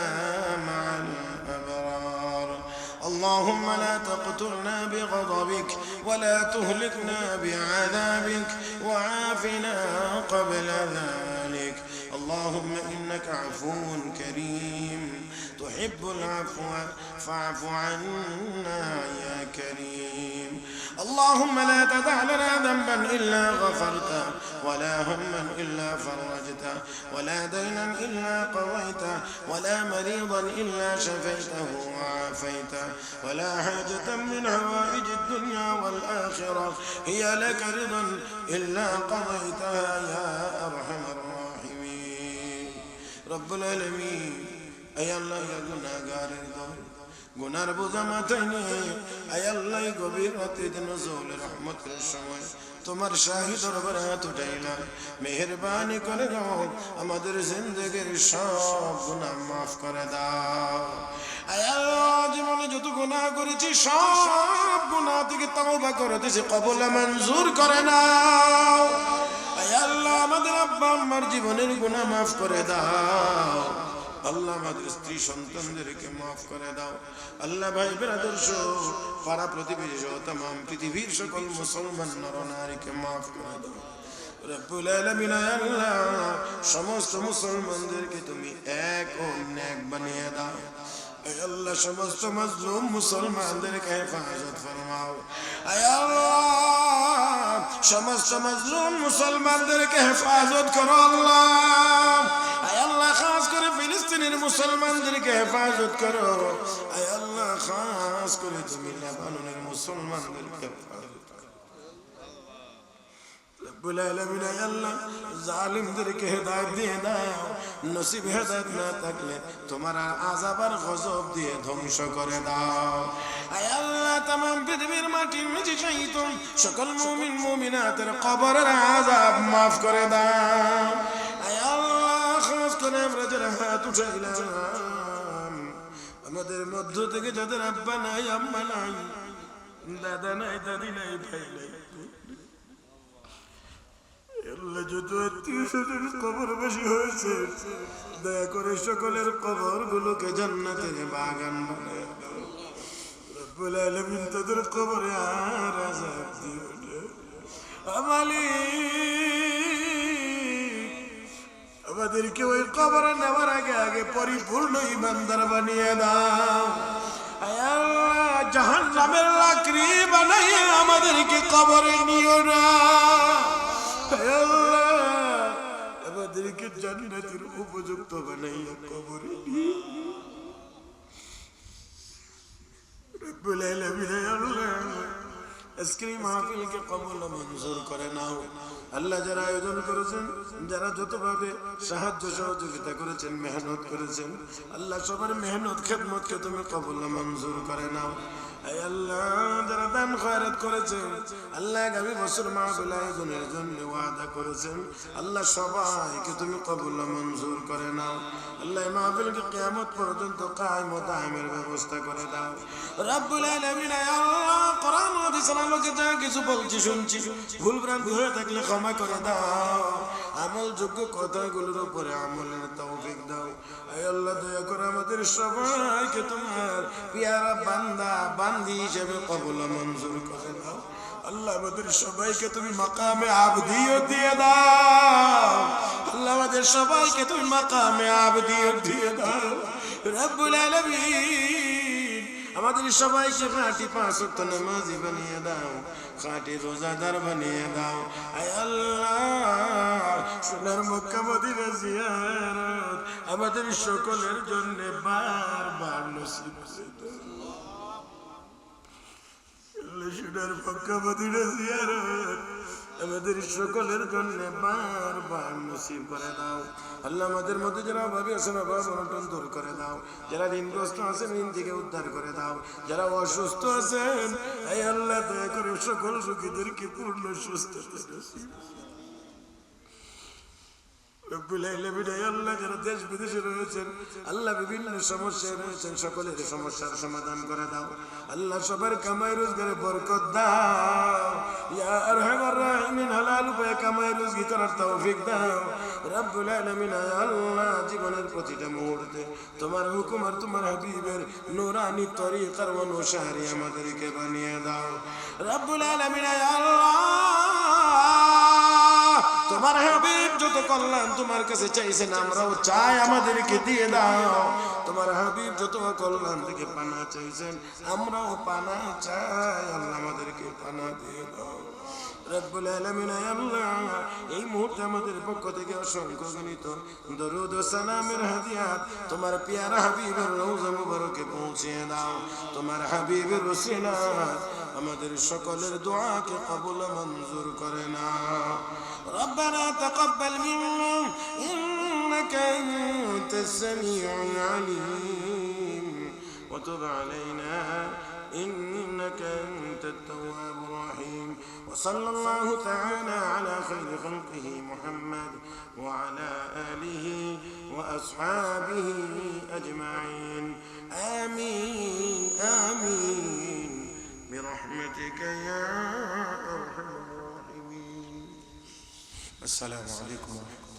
مع الأبرار. اللهم لا تقتلنا بغضبك ولا تهلكنا بعذابك وعافنا قبل ذلك. اللهم إنك عفو كريم تحب العفو فاعف عنا يا كريم. اللهم لا تدع لنا ذنبا إلا غفرته ولا هما إلا فرجته ولا دينا إلا قضيته ولا مريضا إلا شفيته وعافيته ولا حاجة من حوائج الدنيا والآخرة هي لك رضا إلا قضيتها يا أرحم الراحمين. رب العالمين أي الله يا গুনাহগার গুনার বোঝা মাথায় নিয়ে আয় আল্লাহ গভীর রাতে নজুল রহমতের সময় তোমার শাহী দরবারে হাত উঠাইলাম, মেহেরবানি করে দাও আমাদের জিন্দেগির সব গুনাহ মাফ করে দাও। আয় আল্লাহ জীবনে যত গুনাহ করেছি সব গুনাহ থেকে তওবা করে দিয়েছি, কবুল মঞ্জুর করে নাও। আয় আল্লাহ আমাদের আব্বা আম্মার জীবনের গুনাহ মাফ করে দাও। আল্লাহ আমাদের স্ত্রী সন্তানদেরকে মাফ করে দাও। আল্লাহ ভাই ব্রাদার সহ পাড়া প্রতিবেশী সহ तमाम পৃথিবীর সকল মুসলমান নরনারীকে মাফ করে দাও। রব্বুল আলামিন আল্লাহ সমস্ত মুসলমানদেরকে তুমি এক ও নেক বানিয়ে দাও। আয় আল্লাহ সমস্ত মাজলুম মুসলমানদেরকে হেফাজত ফরমাও। আয় আল্লাহ সমস্ত মাজলুম মুসলমানদেরকে হেফাজত করো আল্লাহ। আয় আল্লাহ খাস করে ফিলিস্তিনের মুসলমানদেরকে হেফাজত করো। আয় আল্লাহ খাস করে তুমি লেবাননের মুসলমানদেরকে হেফাজত করো। রব্বুল আলামিন আয় আল্লাহ জালিমদেরকে হেদায়েত দিয়ে দাও, নসিব হেদায়েত না থাকলে তোমার আযাব আর গজব দিয়ে ধ্বংস করে দাও। আয় আল্লাহ तमाम পৃথিবীর মাটির নিচে শহীদ সকল মুমিন মুমিনাতের কবরের আযাব মাফ করে দাও। আয় আল্লাহ খাস করে আমরা যারা হাত উঠাইলাম আমাদের মধ্য থেকে যাদের আব্বা নাই, আম্মা নাই, দাদা নাই, দাদি নাই, ভাই নাই, আল্লাহ যত আত্মীয় স্বজন কবরবাসী হয়েছে দয়া করে সকলের কবর গুলোকে জান্নাতের বাগান বানায় দাও। রব্বুল আলামিন তাদের কবরে আর আযাব দিও না মালিক আমাদেরকে ওই কবরে নেওয়ার আগে আগে পরিপূর্ণ ঈমানদার বানিয়ে দাও আয় আল্লাহ জাহান্নামের লাকড়ি বানাইয়া আমাদেরকে কবরে নিও না আয় আল্লাহ আমাদেরকে জান্নাতের উপযুক্ত বানাইয়া কবরে নিও রব্বুল আলামিন আল্লাহ আজকের মাহফিলকে কবুল ও মঞ্জুর করে নাও আল্লাহ যারা আয়োজন করেছেন যারা যতভাবে সাহায্য সহযোগিতা করেছেন মেহনত করেছেন আল্লাহ সবার মেহনত খেদমতকে তুমি কবুল ও মঞ্জুর করে নাও আয় আল্লাহ যারা দান খয়রাত করেছেন আল্লাহ আগামী বছর মাহফিল আয়োজনের জন্য ওয়াদা করেছেন আল্লাহ সবাইকে তুমি কবুল ও মঞ্জুর করে নাও আল্লাহ মাহফিলকে কিয়ামত পর্যন্ত কায়েম ও দায়েমের ব্যবস্থা করে দাও রব্বুল আলামিন আয় আল্লাহ কোরআন ও হাদিসের আলোকে যা কিছু বলছি শুনছি ভুল ভ্রান্তি হয়ে থাকলে ক্ষমা করে দাও আমলযোগ্য কথাগুলোর উপরে আমলের তৌফিক দাও আয় আল্লাহ দয়া করে আমাদের সবাইকে তোমার পিয়ারা বান্দা বান্দি হিসেবে কবুল ও মঞ্জুর করে দাও আল্লাহ আমাদের সবাইকে তুমি মাকামে আবদিয়ত দিয়ে দাও আল্লাহ আমাদের সবাইকে তুমি মাকামে আবদিয়ত দিয়ে দাও রব্বুল আলামিন আমাদের সবাইকে খাঁটি পাঁচ ওয়াক্ত নামাজি বানিয়ে দাও খাঁটি রোজাদার বানিয়ে দাও আয় আল্লাহ সোনার মক্কা মদিনা জিয়ারত আমাদের সকলের জন্য বারবার নসিব করে দাও আল্লাহ সোনার মক্কা মদিনা জিয়ারত আমাদের সকলের জন্য বারবার নসিব করে দাও আল্লাহ আমাদের মধ্যে যারা অভাবী আছেন অভাব অনটন দূর করে দাও যারা ঋণগ্রস্ত আছেন ঋণ থেকে উদ্ধার করে দাও যারা অসুস্থ আছেন এই আল্লাহ দয়া করে সকল রোগীদেরকে পূর্ণ সুস্থতা নসিব রব্বুল আলামিন আল্লাহ যারা দেশ বিদেশে রয়েছেন আল্লাহ বিভিন্ন সমস্যায় রয়েছেন সকলের সমস্যার সমাধান করে দাও আল্লাহ সবার কামাই রোজগারে বরকত দাও ইয়া আরহামার রাহিমিন হালাল উপায়ে কামাই রোজগার করার তৌফিক দাও রব্বুল আলামিন আল্লাহ জীবনের প্রতিটা মুহূর্তে তোমার হুকুম আর তোমার হাবিবের নূরানি তরিকার অনুসারী আমাদেরকে বানিয়ে দাও রব্বুল আলামিন আল্লাহ তোমার হাবিব যত কল্যাণ তোমার কাছে চাইছেন আমরাও চাই আমাদেরকে দিয়ে দাও তোমার হাবিব যত কল্যাণ থেকে পানা চাইছেন আমরাও পানা চাই আল্লাহ আমাদেরকে পানা দিয়ে দাও রব্বুল আলামিন আল্লাহ এই মুহূর্তে আমাদের পক্ষ থেকে অসংখ্য গণিত দরুদ ও সালামের হাদিয়াত তোমার পিয়ারা হাবিবের রওজা মুবারকে পৌঁছে দাও তোমার হাবিবের ওসিলাত আমাদের সকলের দোয়াকে কবুল মঞ্জুর করে নাও ربنا تقبل منا إنك أنت السميع العليم وتب علينا إنك أنت التواب الرحيم وصلى الله تعالى على خير خلقه محمد وعلى آله وأصحابه أجمعين آمين آمين برحمتك يا أرحم الراحمين السلام عليكم ورحمة الله